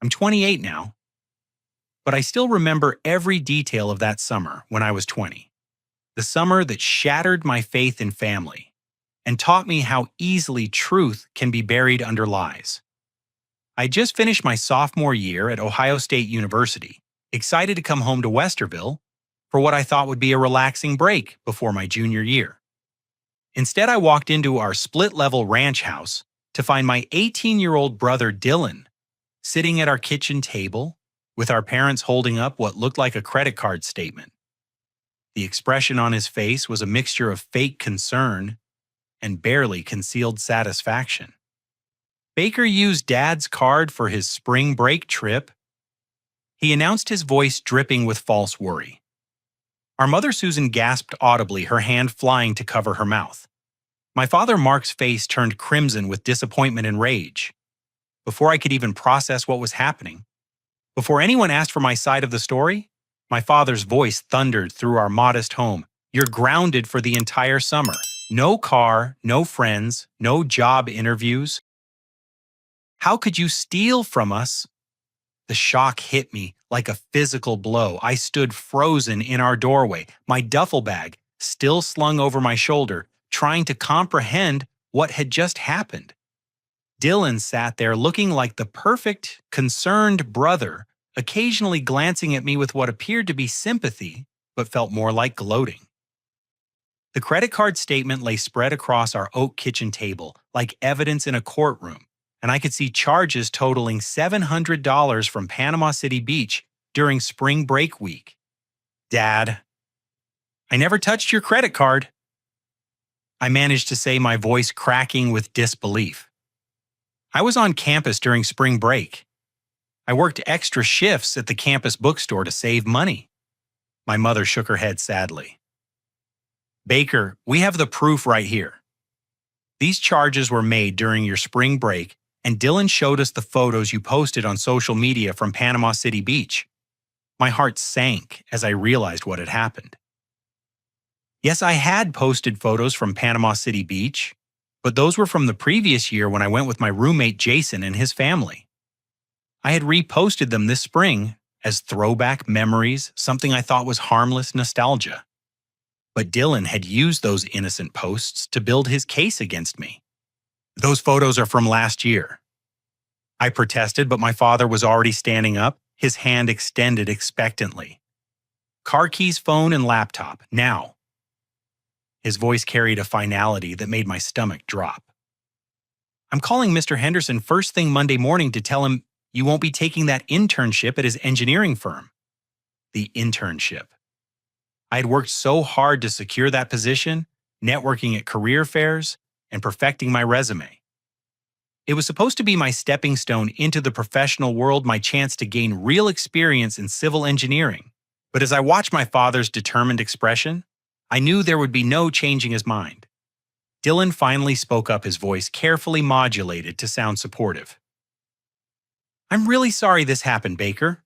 I'm 28 now, but I still remember every detail of that summer when I was 20. The summer that shattered my faith in family and taught me how easily truth can be buried under lies. I just finished my sophomore year at Ohio State University, excited to come home to Westerville for what I thought would be a relaxing break before my junior year. Instead, I walked into our split-level ranch house to find my 18-year-old brother Dylan sitting at our kitchen table with our parents holding up what looked like a credit card statement. The expression on his face was a mixture of fake concern and barely concealed satisfaction. Baker used Dad's card for his spring break trip. He announced, his voice dripping with false worry. Our mother Susan gasped audibly, her hand flying to cover her mouth. My father Mark's face turned crimson with disappointment and rage. Before I could even process what was happening, before anyone asked for my side of the story, my father's voice thundered through our modest home. You're grounded for the entire summer. No car, no friends, no job interviews. How could you steal from us? The shock hit me like a physical blow. I stood frozen in our doorway, my duffel bag still slung over my shoulder, trying to comprehend what had just happened. Dylan sat there looking like the perfect, concerned brother, occasionally glancing at me with what appeared to be sympathy, but felt more like gloating. The credit card statement lay spread across our oak kitchen table, like evidence in a courtroom, and I could see charges totaling $700 from Panama City Beach during spring break week. Dad, I never touched your credit card. I managed to say, my voice cracking with disbelief. I was on campus during spring break. I worked extra shifts at the campus bookstore to save money. My mother shook her head sadly. Baker, we have the proof right here. These charges were made during your spring break, and Dylan showed us the photos you posted on social media from Panama City Beach. My heart sank as I realized what had happened. Yes, I had posted photos from Panama City Beach, but those were from the previous year when I went with my roommate Jason and his family. I had reposted them this spring as throwback memories, something I thought was harmless nostalgia. But Dylan had used those innocent posts to build his case against me. Those photos are from last year. I protested, but my father was already standing up, his hand extended expectantly. Car keys, phone, and laptop, now. His voice carried a finality that made my stomach drop. I'm calling Mr. Henderson first thing Monday morning to tell him you won't be taking that internship at his engineering firm. The internship. I had worked so hard to secure that position, networking at career fairs, and perfecting my resume. It was supposed to be my stepping stone into the professional world, my chance to gain real experience in civil engineering. But as I watched my father's determined expression, I knew there would be no changing his mind. Dylan finally spoke up, his voice carefully modulated to sound supportive. I'm really sorry this happened, Baker.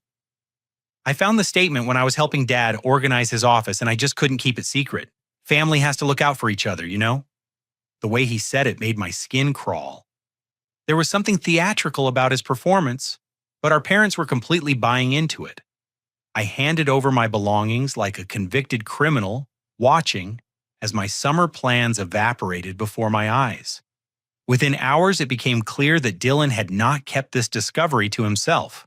I found the statement when I was helping Dad organize his office, and I just couldn't keep it secret. Family has to look out for each other, you know? The way he said it made my skin crawl. There was something theatrical about his performance, but our parents were completely buying into it. I handed over my belongings like a convicted criminal, watching as my summer plans evaporated before my eyes. Within hours, it became clear that Dylan had not kept this discovery to himself.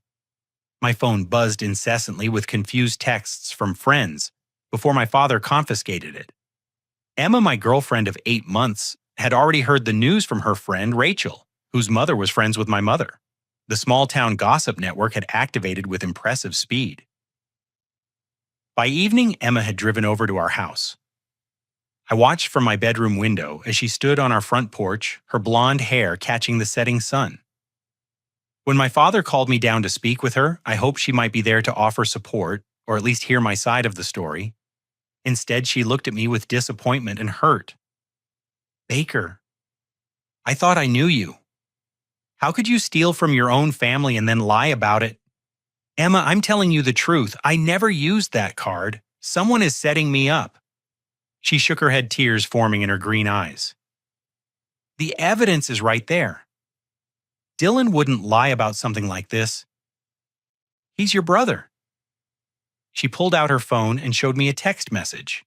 My phone buzzed incessantly with confused texts from friends before my father confiscated it. Emma, my girlfriend of 8 months, had already heard the news from her friend Rachel, whose mother was friends with my mother. The small-town gossip network had activated with impressive speed. By evening, Emma had driven over to our house. I watched from my bedroom window as she stood on our front porch, her blonde hair catching the setting sun. When my father called me down to speak with her, I hoped she might be there to offer support, or at least hear my side of the story. Instead, she looked at me with disappointment and hurt. Baker, I thought I knew you. How could you steal from your own family and then lie about it? Emma, I'm telling you the truth. I never used that card. Someone is setting me up. She shook her head, tears forming in her green eyes. The evidence is right there. Dylan wouldn't lie about something like this. He's your brother." She pulled out her phone and showed me a text message.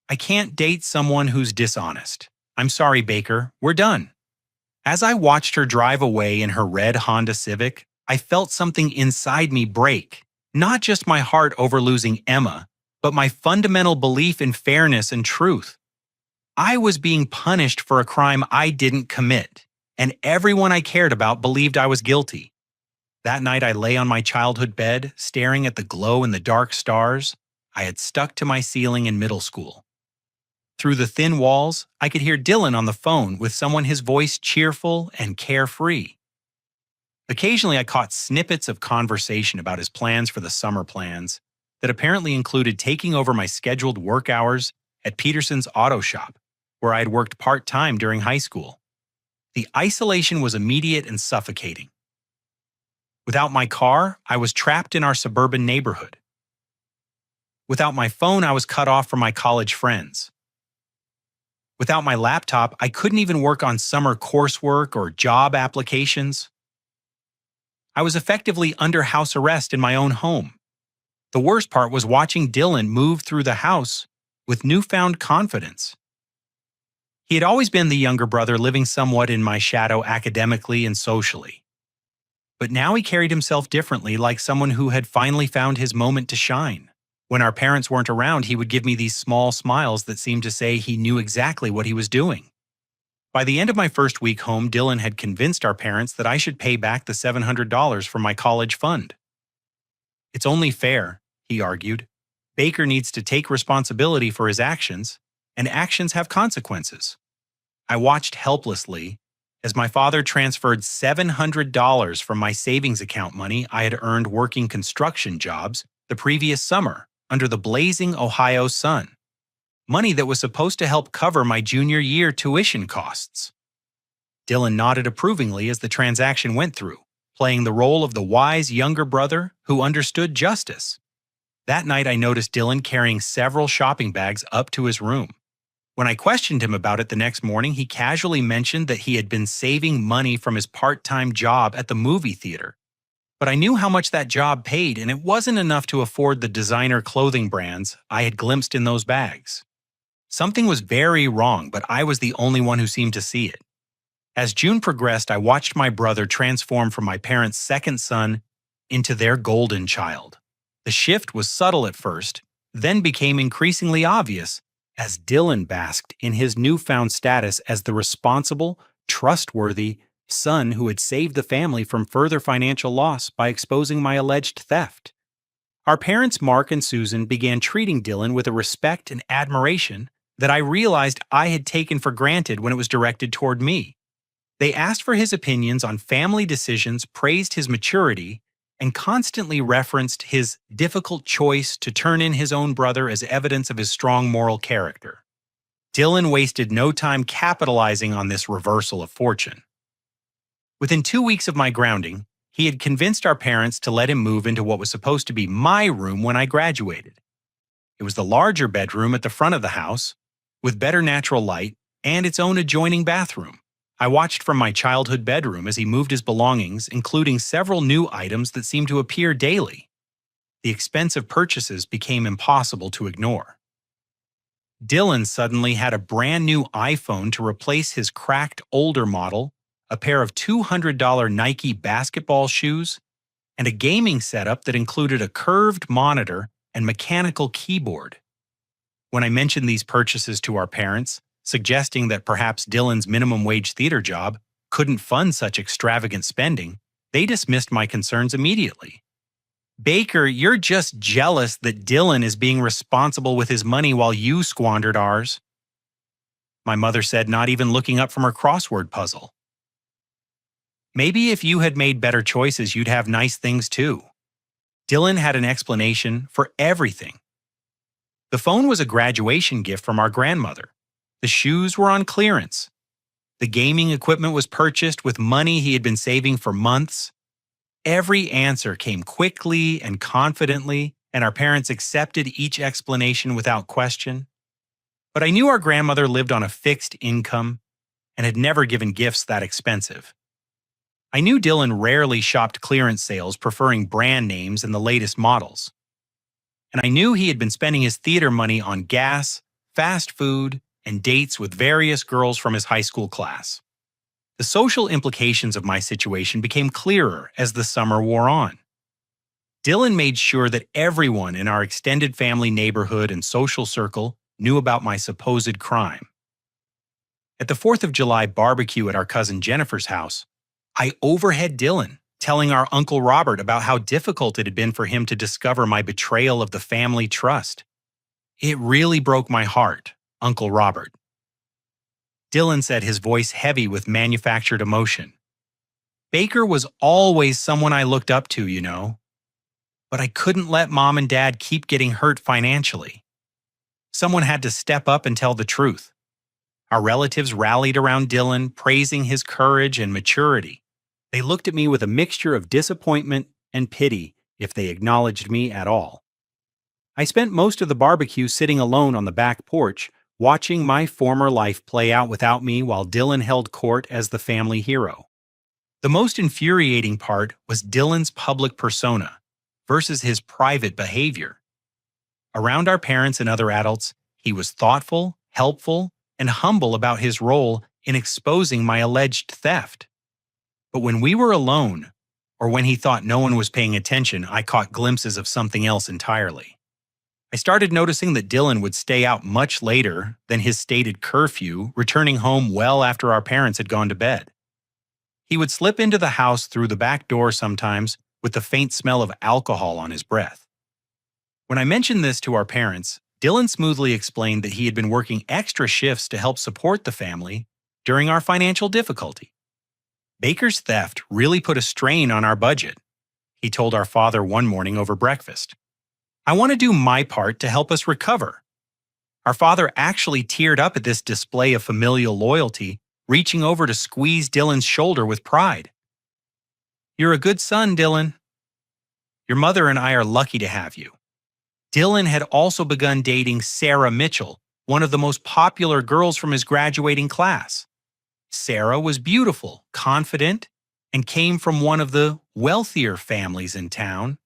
"I can't date someone who's dishonest. I'm sorry, Baker. We're done." As I watched her drive away in her red Honda Civic, I felt something inside me break. Not just my heart over losing Emma, but my fundamental belief in fairness and truth. I was being punished for a crime I didn't commit, and everyone I cared about believed I was guilty. That night I lay on my childhood bed, staring at the glow-in-the-dark stars I had stuck to my ceiling in middle school. Through the thin walls, I could hear Dylan on the phone with someone, his voice cheerful and carefree. Occasionally I caught snippets of conversation about his plans for the summer plans that apparently included taking over my scheduled work hours at Peterson's auto shop, where I had worked part-time during high school. The isolation was immediate and suffocating. Without my car, I was trapped in our suburban neighborhood. Without my phone, I was cut off from my college friends. Without my laptop, I couldn't even work on summer coursework or job applications. I was effectively under house arrest in my own home. The worst part was watching Dylan move through the house with newfound confidence. He had always been the younger brother, living somewhat in my shadow academically and socially. But now he carried himself differently, like someone who had finally found his moment to shine. When our parents weren't around, he would give me these small smiles that seemed to say he knew exactly what he was doing. By the end of my first week home, Dylan had convinced our parents that I should pay back the $700 from my college fund. "It's only fair," he argued. "Baker needs to take responsibility for his actions, and actions have consequences." I watched helplessly as my father transferred $700 from my savings account money I had earned working construction jobs the previous summer under the blazing Ohio sun. Money that was supposed to help cover my junior year tuition costs. Dylan nodded approvingly as the transaction went through, playing the role of the wise younger brother who understood justice. That night I noticed Dylan carrying several shopping bags up to his room. When I questioned him about it the next morning, he casually mentioned that he had been saving money from his part-time job at the movie theater. But I knew how much that job paid, and it wasn't enough to afford the designer clothing brands I had glimpsed in those bags. Something was very wrong, but I was the only one who seemed to see it. As June progressed, I watched my brother transform from my parents' second son into their golden child. The shift was subtle at first, then became increasingly obvious as Dylan basked in his newfound status as the responsible, trustworthy son who had saved the family from further financial loss by exposing my alleged theft. Our parents, Mark and Susan, began treating Dylan with a respect and admiration that I realized I had taken for granted when it was directed toward me. They asked for his opinions on family decisions, praised his maturity, and constantly referenced his difficult choice to turn in his own brother as evidence of his strong moral character. Dylan wasted no time capitalizing on this reversal of fortune. Within 2 weeks of my grounding, he had convinced our parents to let him move into what was supposed to be my room when I graduated. It was the larger bedroom at the front of the house, with better natural light and its own adjoining bathroom. I watched from my childhood bedroom as he moved his belongings, including several new items that seemed to appear daily. The expensive purchases became impossible to ignore. Dylan suddenly had a brand new iPhone to replace his cracked older model, a pair of $200 Nike basketball shoes, and a gaming setup that included a curved monitor and mechanical keyboard. When I mentioned these purchases to our parents, suggesting that perhaps Dylan's minimum wage theater job couldn't fund such extravagant spending, they dismissed my concerns immediately. "Baker, you're just jealous that Dylan is being responsible with his money while you squandered ours," my mother said, not even looking up from her crossword puzzle. "Maybe if you had made better choices, you'd have nice things too." Dylan had an explanation for everything. The phone was a graduation gift from our grandmother. The shoes were on clearance. The gaming equipment was purchased with money he had been saving for months. Every answer came quickly and confidently, and our parents accepted each explanation without question. But I knew our grandmother lived on a fixed income and had never given gifts that expensive. I knew Dylan rarely shopped clearance sales, preferring brand names and the latest models. And I knew he had been spending his theater money on gas, fast food, and dates with various girls from his high school class. The social implications of my situation became clearer as the summer wore on. Dylan made sure that everyone in our extended family neighborhood and social circle knew about my supposed crime. At the 4th of July barbecue at our cousin Jennifer's house, I overheard Dylan telling our Uncle Robert about how difficult it had been for him to discover my betrayal of the family trust. It really broke my heart, Uncle Robert. Dylan said, his voice heavy with manufactured emotion. Baker was always someone I looked up to, you know. But I couldn't let Mom and Dad keep getting hurt financially. Someone had to step up and tell the truth. Our relatives rallied around Dylan, praising his courage and maturity. They looked at me with a mixture of disappointment and pity, if they acknowledged me at all. I spent most of the barbecue sitting alone on the back porch, watching my former life play out without me while Dylan held court as the family hero. The most infuriating part was Dylan's public persona versus his private behavior. Around our parents and other adults, he was thoughtful, helpful, and humble about his role in exposing my alleged theft. But when we were alone, or when he thought no one was paying attention, I caught glimpses of something else entirely. I started noticing that Dylan would stay out much later than his stated curfew, returning home well after our parents had gone to bed. He would slip into the house through the back door sometimes with the faint smell of alcohol on his breath. When I mentioned this to our parents, Dylan smoothly explained that he had been working extra shifts to help support the family during our financial difficulty. Baker's theft really put a strain on our budget, he told our father one morning over breakfast. I want to do my part to help us recover. Our father actually teared up at this display of familial loyalty, reaching over to squeeze Dylan's shoulder with pride. You're a good son, Dylan. Your mother and I are lucky to have you. Dylan had also begun dating Sarah Mitchell, one of the most popular girls from his graduating class. Sarah was beautiful, confident, and came from one of the wealthier families in town.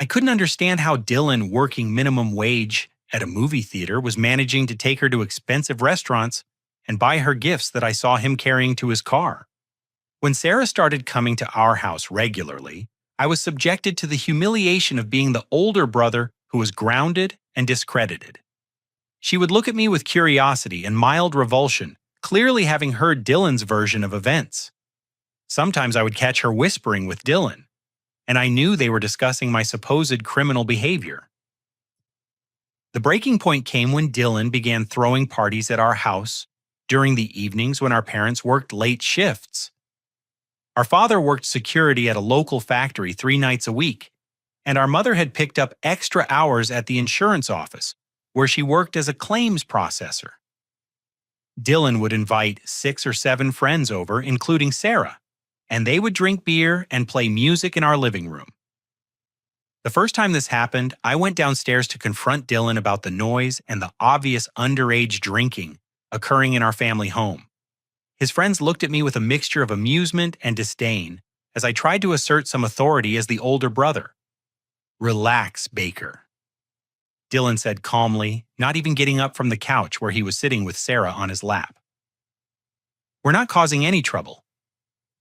I couldn't understand how Dylan, working minimum wage at a movie theater, was managing to take her to expensive restaurants and buy her gifts that I saw him carrying to his car. When Sarah started coming to our house regularly, I was subjected to the humiliation of being the older brother who was grounded and discredited. She would look at me with curiosity and mild revulsion, clearly having heard Dylan's version of events. Sometimes I would catch her whispering with Dylan, and I knew they were discussing my supposed criminal behavior. The breaking point came when Dylan began throwing parties at our house during the evenings when our parents worked late shifts. Our father worked security at a local factory 3 nights a week, and our mother had picked up extra hours at the insurance office, where she worked as a claims processor. Dylan would invite 6 or 7 friends over, including Sarah, and they would drink beer and play music in our living room. The first time this happened, I went downstairs to confront Dylan about the noise and the obvious underage drinking occurring in our family home. His friends looked at me with a mixture of amusement and disdain as I tried to assert some authority as the older brother. Relax, Baker, Dylan said calmly, not even getting up from the couch where he was sitting with Sarah on his lap. We're not causing any trouble.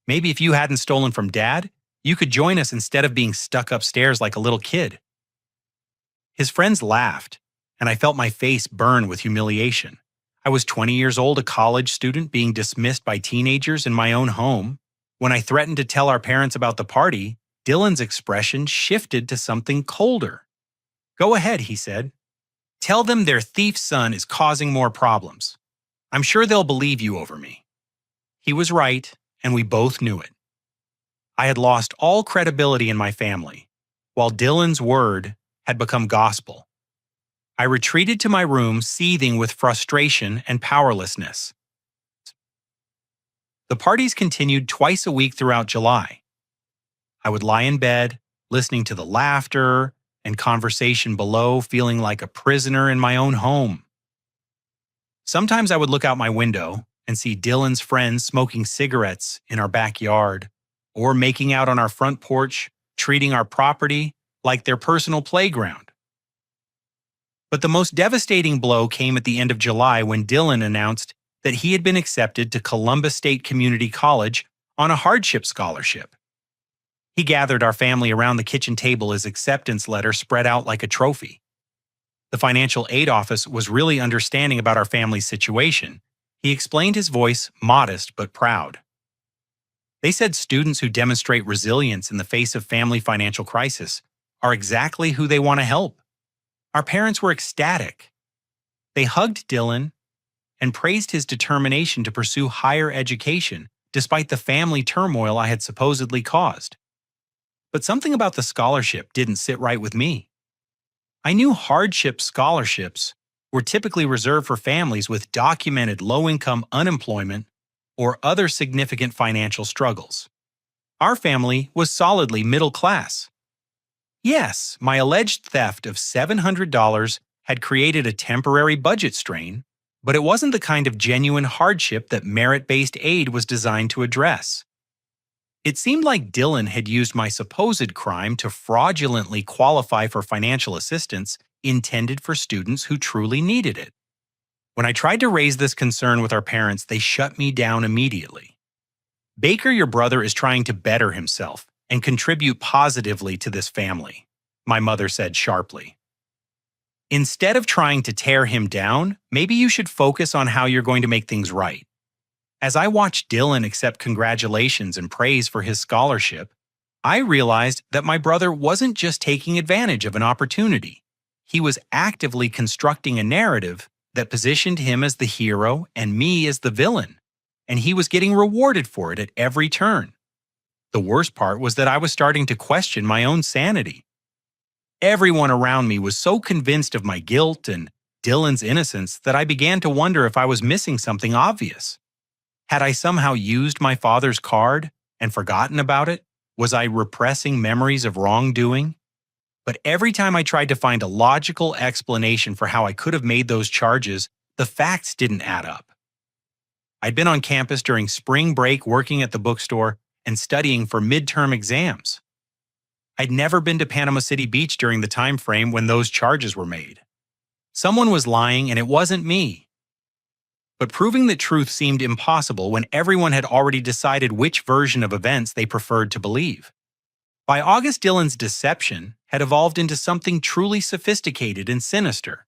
Maybe if you hadn't stolen from Dad, you could join us instead of being stuck upstairs like a little kid. His friends laughed, and I felt my face burn with humiliation. I was 20 years old, a college student being dismissed by teenagers in my own home. When I threatened to tell our parents about the party, Dylan's expression shifted to something colder. Go ahead, he said. Tell them their thief son is causing more problems. I'm sure they'll believe you over me. He was right, and we both knew it. I had lost all credibility in my family, while Dylan's word had become gospel. I retreated to my room, seething with frustration and powerlessness. The parties continued twice a week throughout July. I would lie in bed, listening to the laughter and conversation below, feeling like a prisoner in my own home. Sometimes I would look out my window and see Dylan's friends smoking cigarettes in our backyard, or making out on our front porch, treating our property like their personal playground. But the most devastating blow came at the end of July when Dylan announced that he had been accepted to Columbus State Community College on a hardship scholarship. He gathered our family around the kitchen table, his acceptance letter spread out like a trophy. The financial aid office was really understanding about our family's situation. He explained, his voice modest but proud. They said students who demonstrate resilience in the face of family financial crisis are exactly who they want to help. Our parents were ecstatic. They hugged Dylan and praised his determination to pursue higher education despite the family turmoil I had supposedly caused. But something about the scholarship didn't sit right with me. I knew hardship scholarships were typically reserved for families with documented low-income unemployment or other significant financial struggles. Our family was solidly middle class. Yes, my alleged theft of $700 had created a temporary budget strain, but it wasn't the kind of genuine hardship that merit-based aid was designed to address. It seemed like Dylan had used my supposed crime to fraudulently qualify for financial assistance intended for students who truly needed it. When I tried to raise this concern with our parents, they shut me down immediately. "Baker, your brother, is trying to better himself and contribute positively to this family," my mother said sharply. "Instead of trying to tear him down, maybe you should focus on how you're going to make things right." As I watched Dylan accept congratulations and praise for his scholarship, I realized that my brother wasn't just taking advantage of an opportunity. He was actively constructing a narrative that positioned him as the hero and me as the villain, and he was getting rewarded for it at every turn. The worst part was that I was starting to question my own sanity. Everyone around me was so convinced of my guilt and Dylan's innocence that I began to wonder if I was missing something obvious. Had I somehow used my father's card and forgotten about it? Was I repressing memories of wrongdoing? But every time I tried to find a logical explanation for how I could have made those charges, the facts didn't add up. I'd been on campus during spring break working at the bookstore and studying for midterm exams. I'd never been to Panama City Beach during the time frame when those charges were made. Someone was lying, and it wasn't me. But proving the truth seemed impossible when everyone had already decided which version of events they preferred to believe. By August, Dylan's deception had evolved into something truly sophisticated and sinister.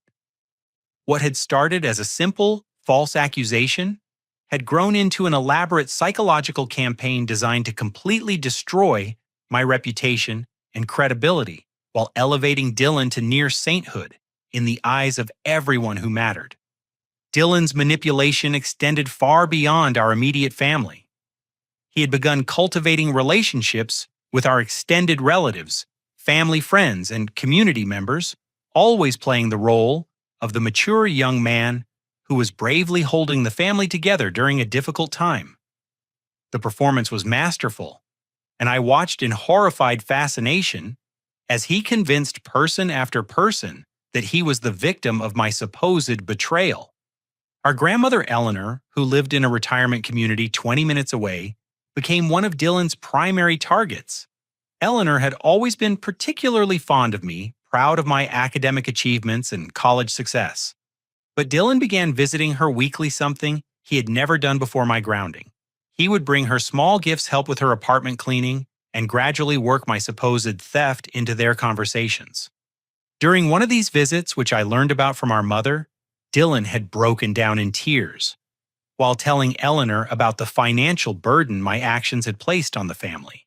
What had started as a simple, false accusation had grown into an elaborate psychological campaign designed to completely destroy my reputation and credibility while elevating Dylan to near sainthood in the eyes of everyone who mattered. Dylan's manipulation extended far beyond our immediate family. He had begun cultivating relationships with our extended relatives, family friends, and community members, always playing the role of the mature young man who was bravely holding the family together during a difficult time. The performance was masterful, and I watched in horrified fascination as he convinced person after person that he was the victim of my supposed betrayal. Our grandmother Eleanor, who lived in a retirement community 20 minutes away, became one of Dylan's primary targets. Eleanor had always been particularly fond of me, proud of my academic achievements and college success. But Dylan began visiting her weekly, something he had never done before my grounding. He would bring her small gifts, help with her apartment cleaning, and gradually work my supposed theft into their conversations. During one of these visits, which I learned about from our mother, Dylan had broken down in tears while telling Eleanor about the financial burden my actions had placed on the family.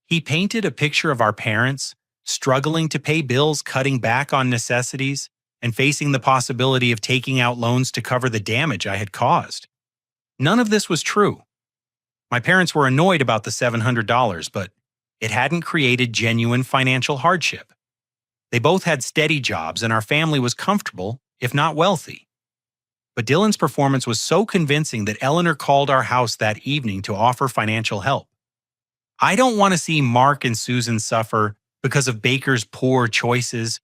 He painted a picture of our parents struggling to pay bills, cutting back on necessities, and facing the possibility of taking out loans to cover the damage I had caused. None of this was true. My parents were annoyed about the $700, but it hadn't created genuine financial hardship. They both had steady jobs, and our family was comfortable, if not wealthy. But Dylan's performance was so convincing that Eleanor called our house that evening to offer financial help. "I don't want to see Mark and Susan suffer because of Baker's poor choices,"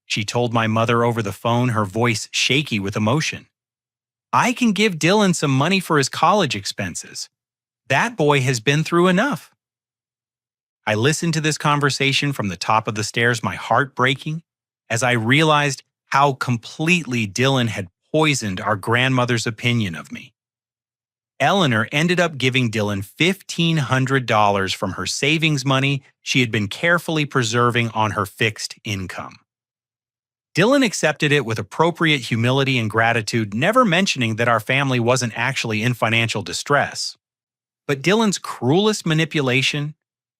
she told my mother over the phone, her voice shaky with emotion. "I can give Dylan some money for his college expenses. That boy has been through enough. I listened to this conversation from the top of the stairs, my heart breaking, as I realized how completely Dylan had poisoned our grandmother's opinion of me. Eleanor ended up giving Dylan $1,500 from her savings money she had been carefully preserving on her fixed income. Dylan accepted it with appropriate humility and gratitude, never mentioning that our family wasn't actually in financial distress. But Dylan's cruelest manipulation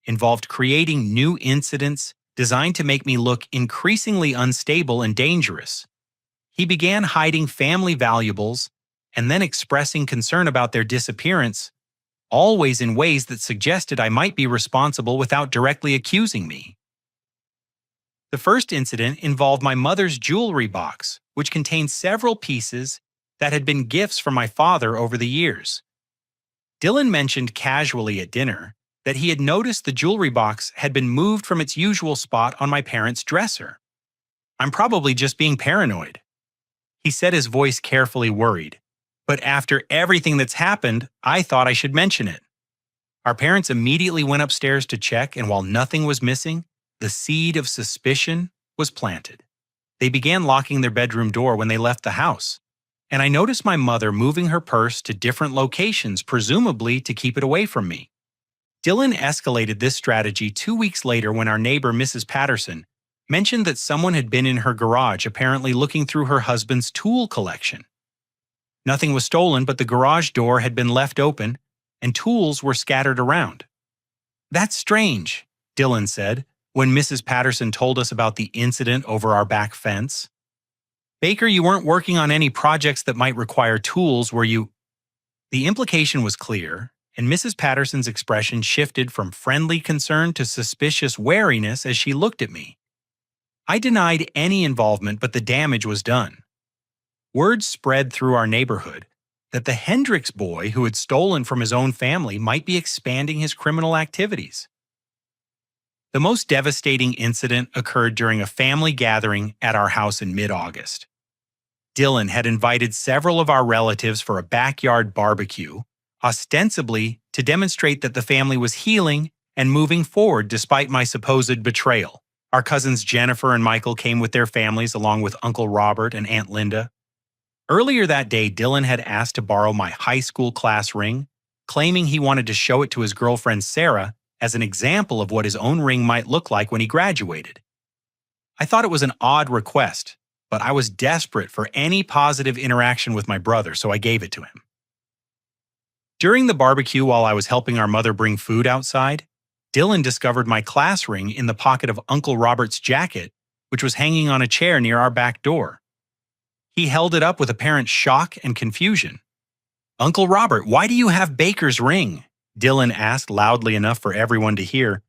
involved creating new incidents designed to make me look increasingly unstable and dangerous. He began hiding family valuables and then expressing concern about their disappearance, always in ways that suggested I might be responsible without directly accusing me. The first incident involved my mother's jewelry box, which contained several pieces that had been gifts from my father over the years. Dylan mentioned casually at dinner that he had noticed the jewelry box had been moved from its usual spot on my parents' dresser. I'm probably just being paranoid. He said, his voice carefully worried. But after everything that's happened, I thought I should mention it. Our parents immediately went upstairs to check, and while nothing was missing, the seed of suspicion was planted. They began locking their bedroom door when they left the house, and I noticed my mother moving her purse to different locations, presumably to keep it away from me. Dylan escalated this strategy 2 weeks later when our neighbor, Mrs. Patterson, mentioned that someone had been in her garage, apparently looking through her husband's tool collection. Nothing was stolen, but the garage door had been left open, and tools were scattered around. "That's strange," Dylan said, when Mrs. Patterson told us about the incident over our back fence. "Baker, you weren't working on any projects that might require tools, were you?" The implication was clear, and Mrs. Patterson's expression shifted from friendly concern to suspicious wariness as she looked at me. I denied any involvement, but the damage was done. Word spread through our neighborhood that the Hendricks boy who had stolen from his own family might be expanding his criminal activities. The most devastating incident occurred during a family gathering at our house in mid-August. Dylan had invited several of our relatives for a backyard barbecue, ostensibly to demonstrate that the family was healing and moving forward despite my supposed betrayal. Our cousins Jennifer and Michael came with their families along with Uncle Robert and Aunt Linda. Earlier that day, Dylan had asked to borrow my high school class ring, claiming he wanted to show it to his girlfriend Sarah as an example of what his own ring might look like when he graduated. I thought it was an odd request, but I was desperate for any positive interaction with my brother, so I gave it to him. During the barbecue, while I was helping our mother bring food outside, Dylan discovered my class ring in the pocket of Uncle Robert's jacket, which was hanging on a chair near our back door. He held it up with apparent shock and confusion. "Uncle Robert, why do you have Baker's ring?" Dylan asked loudly enough for everyone to hear.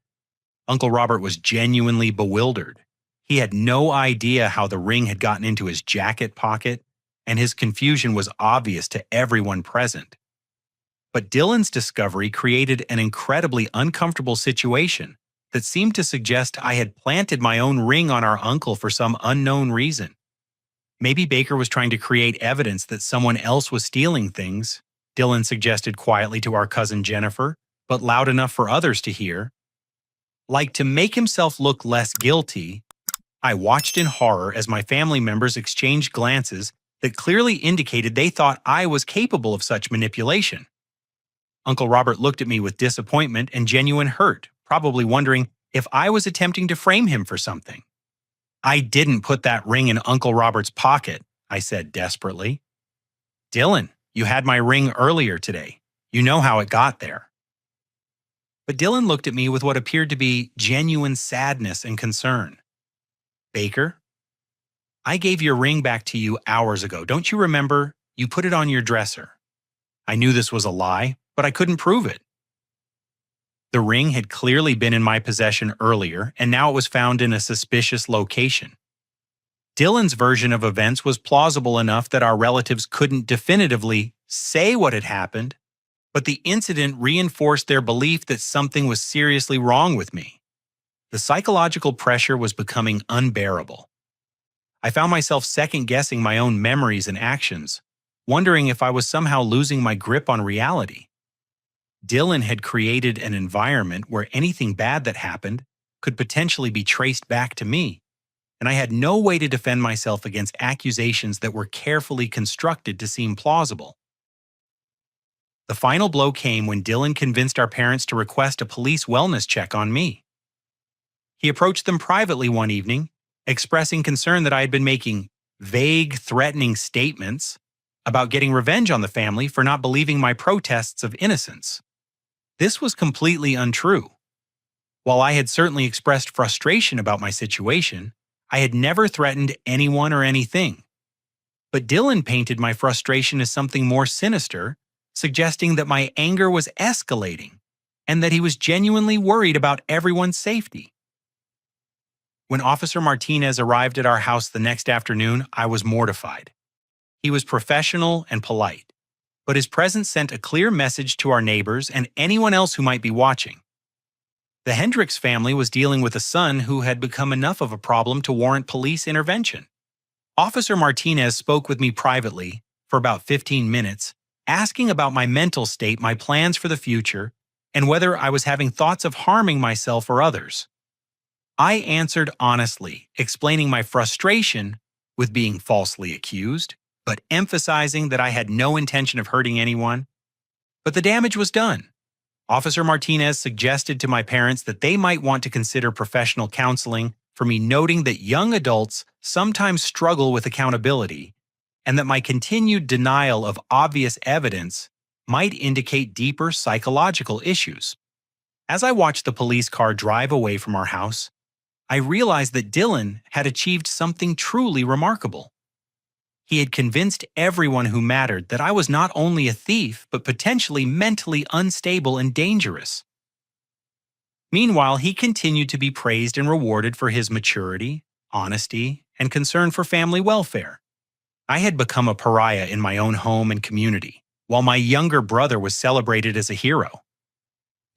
Uncle Robert was genuinely bewildered. He had no idea how the ring had gotten into his jacket pocket, and his confusion was obvious to everyone present. But Dylan's discovery created an incredibly uncomfortable situation that seemed to suggest I had planted my own ring on our uncle for some unknown reason. Maybe Baker was trying to create evidence that someone else was stealing things, Dylan suggested quietly to our cousin Jennifer, but loud enough for others to hear. Like to make himself look less guilty, I watched in horror as my family members exchanged glances that clearly indicated they thought I was capable of such manipulation. Uncle Robert looked at me with disappointment and genuine hurt, probably wondering if I was attempting to frame him for something. "I didn't put that ring in Uncle Robert's pocket," I said desperately. "Dylan, you had my ring earlier today. You know how it got there." But Dylan looked at me with what appeared to be genuine sadness and concern. "Baker, I gave your ring back to you hours ago. Don't you remember? You put it on your dresser." I knew this was a lie, but I couldn't prove it. The ring had clearly been in my possession earlier, and now it was found in a suspicious location. Dylan's version of events was plausible enough that our relatives couldn't definitively say what had happened, but the incident reinforced their belief that something was seriously wrong with me. The psychological pressure was becoming unbearable. I found myself second-guessing my own memories and actions, wondering if I was somehow losing my grip on reality. Dylan had created an environment where anything bad that happened could potentially be traced back to me, and I had no way to defend myself against accusations that were carefully constructed to seem plausible. The final blow came when Dylan convinced our parents to request a police wellness check on me. He approached them privately one evening, expressing concern that I had been making vague, threatening statements about getting revenge on the family for not believing my protests of innocence. This was completely untrue. While I had certainly expressed frustration about my situation, I had never threatened anyone or anything. But Dylan painted my frustration as something more sinister, suggesting that my anger was escalating and that he was genuinely worried about everyone's safety. When Officer Martinez arrived at our house the next afternoon, I was mortified. He was professional and polite, but his presence sent a clear message to our neighbors and anyone else who might be watching. The Hendricks family was dealing with a son who had become enough of a problem to warrant police intervention. Officer Martinez spoke with me privately for about 15 minutes, asking about my mental state, my plans for the future, and whether I was having thoughts of harming myself or others. I answered honestly, explaining my frustration with being falsely accused, but emphasizing that I had no intention of hurting anyone. But the damage was done. Officer Martinez suggested to my parents that they might want to consider professional counseling for me, noting that young adults sometimes struggle with accountability and that my continued denial of obvious evidence might indicate deeper psychological issues. As I watched the police car drive away from our house, I realized that Dylan had achieved something truly remarkable. He had convinced everyone who mattered that I was not only a thief, but potentially mentally unstable and dangerous. Meanwhile, he continued to be praised and rewarded for his maturity, honesty, and concern for family welfare. I had become a pariah in my own home and community, while my younger brother was celebrated as a hero.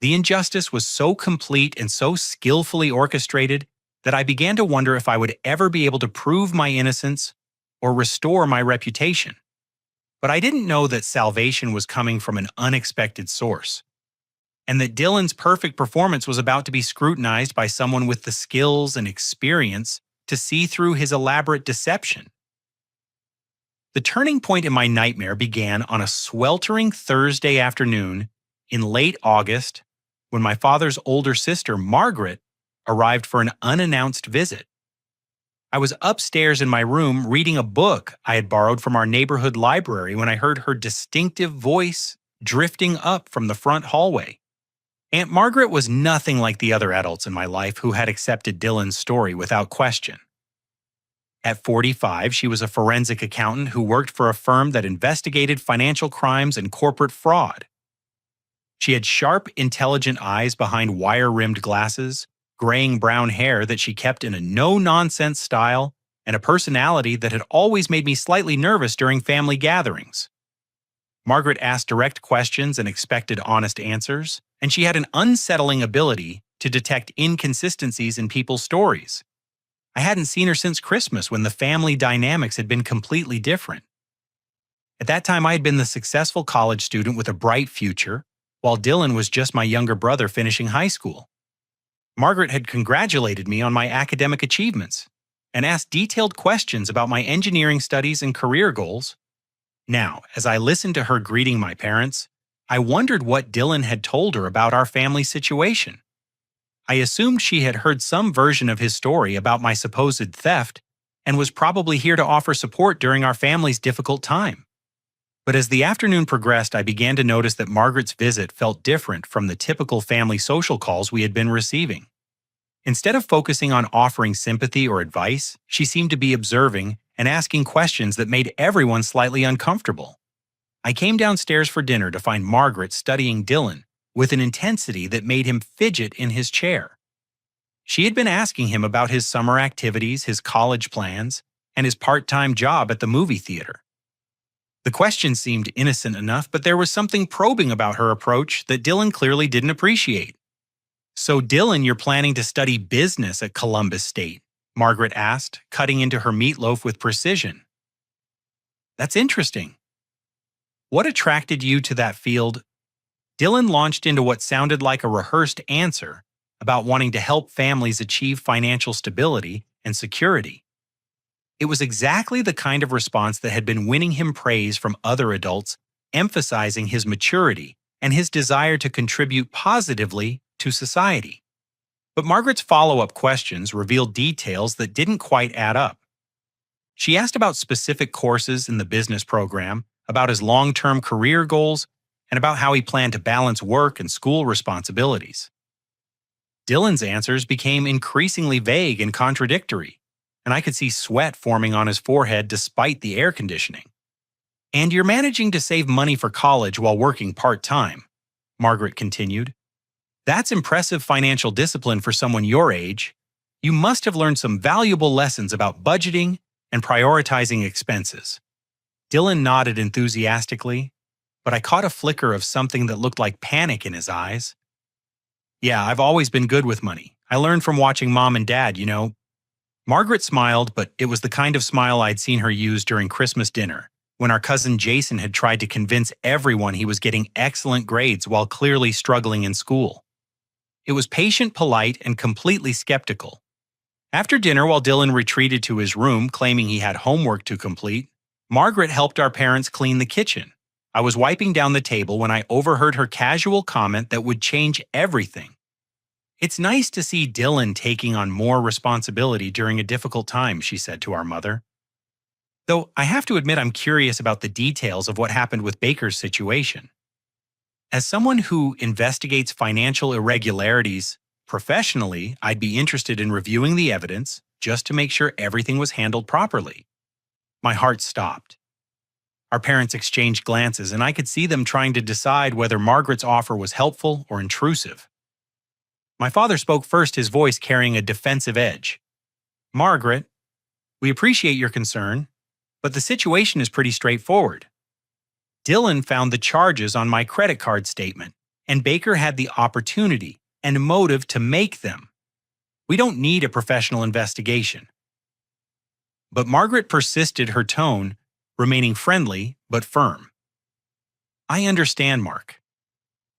The injustice was so complete and so skillfully orchestrated that I began to wonder if I would ever be able to prove my innocence or restore my reputation. But I didn't know that salvation was coming from an unexpected source, and that Dylan's perfect performance was about to be scrutinized by someone with the skills and experience to see through his elaborate deception. The turning point in my nightmare began on a sweltering Thursday afternoon in late August when my father's older sister, Margaret, arrived for an unannounced visit. I was upstairs in my room reading a book I had borrowed from our neighborhood library when I heard her distinctive voice drifting up from the front hallway. Aunt Margaret was nothing like the other adults in my life who had accepted Dylan's story without question. At 45, she was a forensic accountant who worked for a firm that investigated financial crimes and corporate fraud. She had sharp, intelligent eyes behind wire-rimmed glasses, graying brown hair that she kept in a no-nonsense style, and a personality that had always made me slightly nervous during family gatherings. Margaret asked direct questions and expected honest answers, and she had an unsettling ability to detect inconsistencies in people's stories. I hadn't seen her since Christmas when the family dynamics had been completely different. At that time, I had been the successful college student with a bright future, while Dylan was just my younger brother finishing high school. Margaret had congratulated me on my academic achievements and asked detailed questions about my engineering studies and career goals. Now, as I listened to her greeting my parents, I wondered what Dylan had told her about our family situation. I assumed she had heard some version of his story about my supposed theft and was probably here to offer support during our family's difficult time. But as the afternoon progressed, I began to notice that Margaret's visit felt different from the typical family social calls we had been receiving. Instead of focusing on offering sympathy or advice, she seemed to be observing and asking questions that made everyone slightly uncomfortable. I came downstairs for dinner to find Margaret studying Dylan with an intensity that made him fidget in his chair. She had been asking him about his summer activities, his college plans, and his part-time job at the movie theater. The question seemed innocent enough, but there was something probing about her approach that Dylan clearly didn't appreciate. "So Dylan, you're planning to study business at Columbus State?" Margaret asked, cutting into her meatloaf with precision. "That's interesting. What attracted you to that field?" Dylan launched into what sounded like a rehearsed answer about wanting to help families achieve financial stability and security. It was exactly the kind of response that had been winning him praise from other adults, emphasizing his maturity and his desire to contribute positively to society. But Margaret's follow-up questions revealed details that didn't quite add up. She asked about specific courses in the business program, about his long-term career goals, and about how he planned to balance work and school responsibilities. Dylan's answers became increasingly vague and contradictory, and I could see sweat forming on his forehead despite the air conditioning. "And you're managing to save money for college while working part-time," Margaret continued. "That's impressive financial discipline for someone your age. You must have learned some valuable lessons about budgeting and prioritizing expenses." Dylan nodded enthusiastically, but I caught a flicker of something that looked like panic in his eyes. "Yeah, I've always been good with money. I learned from watching Mom and Dad. Margaret smiled, but it was the kind of smile I'd seen her use during Christmas dinner, when our cousin Jason had tried to convince everyone he was getting excellent grades while clearly struggling in school. It was patient, polite, and completely skeptical. After dinner, while Dylan retreated to his room claiming he had homework to complete, Margaret helped our parents clean the kitchen. I was wiping down the table when I overheard her casual comment that would change everything. "It's nice to see Dylan taking on more responsibility during a difficult time," she said to our mother. Though I have to admit I'm curious about the details of what happened with Baker's situation. As someone who investigates financial irregularities professionally, I'd be interested in reviewing the evidence just to make sure everything was handled properly. My heart stopped. Our parents exchanged glances, and I could see them trying to decide whether Margaret's offer was helpful or intrusive. My father spoke first, his voice carrying a defensive edge. "Margaret, we appreciate your concern, but the situation is pretty straightforward. Dylan found the charges on my credit card statement, and Baker had the opportunity and motive to make them. We don't need a professional investigation." But Margaret persisted, her tone remaining friendly but firm. "I understand, Mark,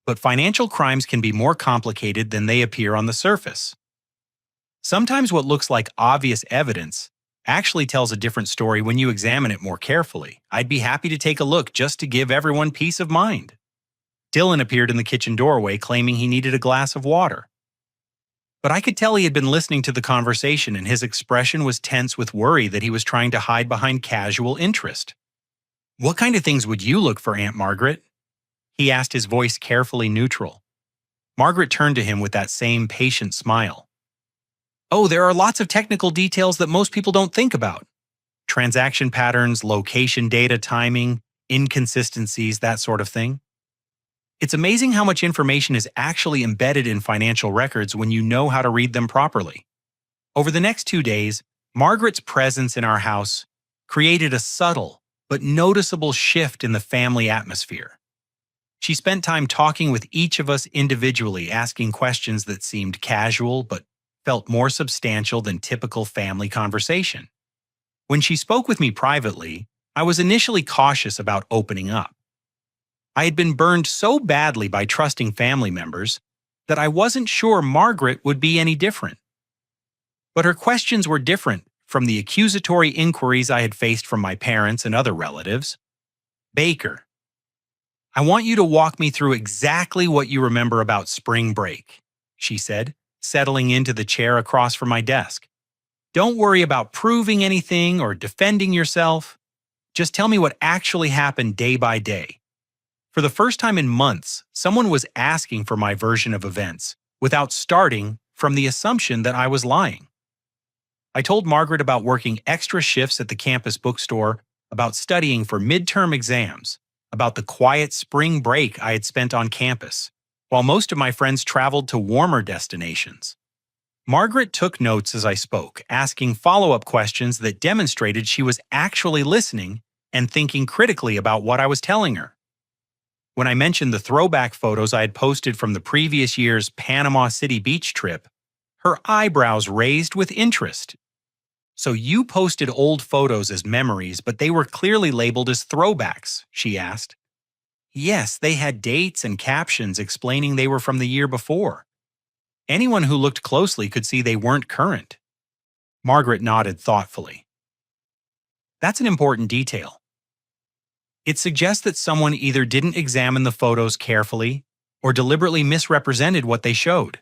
but financial crimes can be more complicated than they appear on the surface. Sometimes what looks like obvious evidence actually tells a different story when you examine it more carefully. I'd be happy to take a look just to give everyone peace of mind." Dylan appeared in the kitchen doorway claiming he needed a glass of water. But I could tell he had been listening to the conversation, and his expression was tense with worry that he was trying to hide behind casual interest. "What kind of things would you look for, Aunt Margaret?" he asked, his voice carefully neutral. Margaret turned to him with that same patient smile. "Oh, there are lots of technical details that most people don't think about. Transaction patterns, location data, timing, inconsistencies, that sort of thing. It's amazing how much information is actually embedded in financial records when you know how to read them properly." Over the next 2 days, Margaret's presence in our house created a subtle but noticeable shift in the family atmosphere. She spent time talking with each of us individually, asking questions that seemed casual but felt more substantial than typical family conversation. When she spoke with me privately, I was initially cautious about opening up. I had been burned so badly by trusting family members that I wasn't sure Margaret would be any different. But her questions were different from the accusatory inquiries I had faced from my parents and other relatives. "Baker, I want you to walk me through exactly what you remember about spring break," she said, settling into the chair across from my desk. "Don't worry about proving anything or defending yourself. Just tell me what actually happened day by day." For the first time in months, someone was asking for my version of events without starting from the assumption that I was lying. I told Margaret about working extra shifts at the campus bookstore, about studying for midterm exams, about the quiet spring break I had spent on campus, while most of my friends traveled to warmer destinations. Margaret took notes as I spoke, asking follow-up questions that demonstrated she was actually listening and thinking critically about what I was telling her. When I mentioned the throwback photos I had posted from the previous year's Panama City beach trip, her eyebrows raised with interest. "So you posted old photos as memories, but they were clearly labeled as throwbacks?" she asked. Yes, they had dates and captions explaining they were from the year before. Anyone who looked closely could see they weren't current. Margaret nodded thoughtfully. That's an important detail. It suggests that someone either didn't examine the photos carefully or deliberately misrepresented what they showed.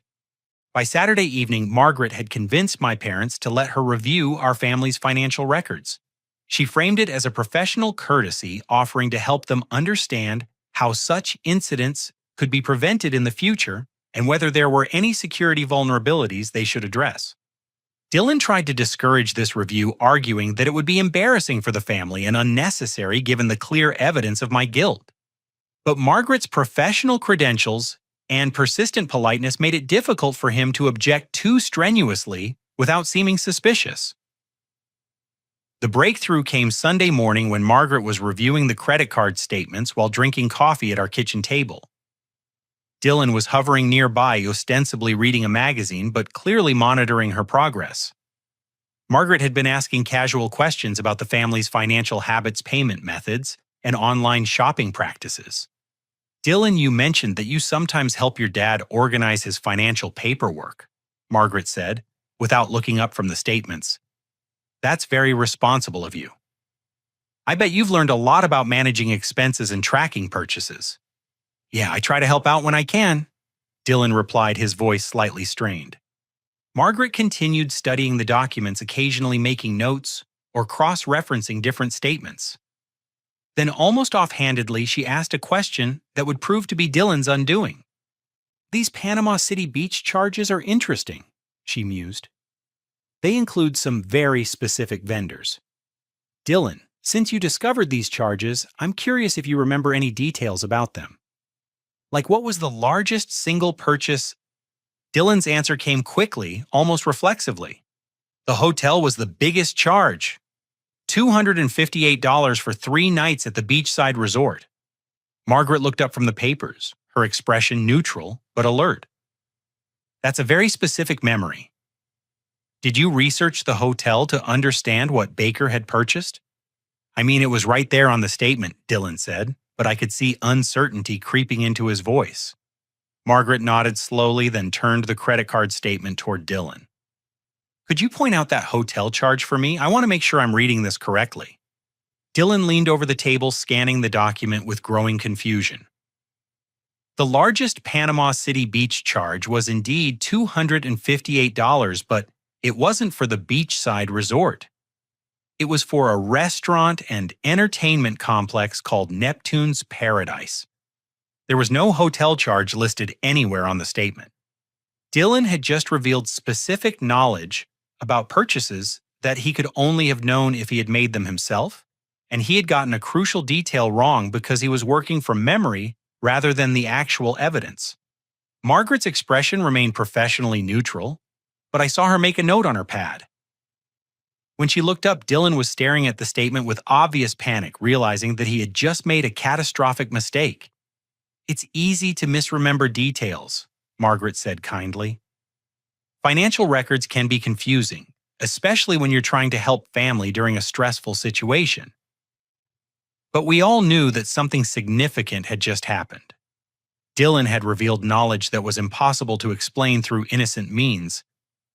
By Saturday evening, Margaret had convinced my parents to let her review our family's financial records. She framed it as a professional courtesy, offering to help them understand how such incidents could be prevented in the future and whether there were any security vulnerabilities they should address. Dylan tried to discourage this review, arguing that it would be embarrassing for the family and unnecessary given the clear evidence of my guilt. But Margaret's professional credentials and persistent politeness made it difficult for him to object too strenuously without seeming suspicious. The breakthrough came Sunday morning when Margaret was reviewing the credit card statements while drinking coffee at our kitchen table. Dylan was hovering nearby, ostensibly reading a magazine, but clearly monitoring her progress. Margaret had been asking casual questions about the family's financial habits, payment methods, and online shopping practices. "Dylan, you mentioned that you sometimes help your dad organize his financial paperwork," Margaret said, without looking up from the statements. "That's very responsible of you. I bet you've learned a lot about managing expenses and tracking purchases." "Yeah, I try to help out when I can," Dylan replied, his voice slightly strained. Margaret continued studying the documents, occasionally making notes or cross-referencing different statements. Then, almost offhandedly, she asked a question that would prove to be Dylan's undoing. "These Panama City Beach charges are interesting," she mused. "They include some very specific vendors. Dylan, since you discovered these charges, I'm curious if you remember any details about them. Like, what was the largest single purchase?" Dylan's answer came quickly, almost reflexively. "The hotel was the biggest charge. $258 for 3 nights at the beachside resort." Margaret looked up from the papers, her expression neutral but alert. "That's a very specific memory. Did you research the hotel to understand what Baker had purchased?" "I mean, it was right there on the statement," Dylan said, but I could see uncertainty creeping into his voice. Margaret nodded slowly, then turned the credit card statement toward Dylan. "Could you point out that hotel charge for me? I want to make sure I'm reading this correctly." Dylan leaned over the table, scanning the document with growing confusion. The largest Panama City Beach charge was indeed $258, but it wasn't for the beachside resort. It was for a restaurant and entertainment complex called Neptune's Paradise. There was no hotel charge listed anywhere on the statement. Dylan had just revealed specific knowledge about purchases that he could only have known if he had made them himself, and he had gotten a crucial detail wrong because he was working from memory rather than the actual evidence. Margaret's expression remained professionally neutral, but I saw her make a note on her pad. When she looked up, Dylan was staring at the statement with obvious panic, realizing that he had just made a catastrophic mistake. "It's easy to misremember details," Margaret said kindly. "Financial records can be confusing, especially when you're trying to help family during a stressful situation." But we all knew that something significant had just happened. Dylan had revealed knowledge that was impossible to explain through innocent means,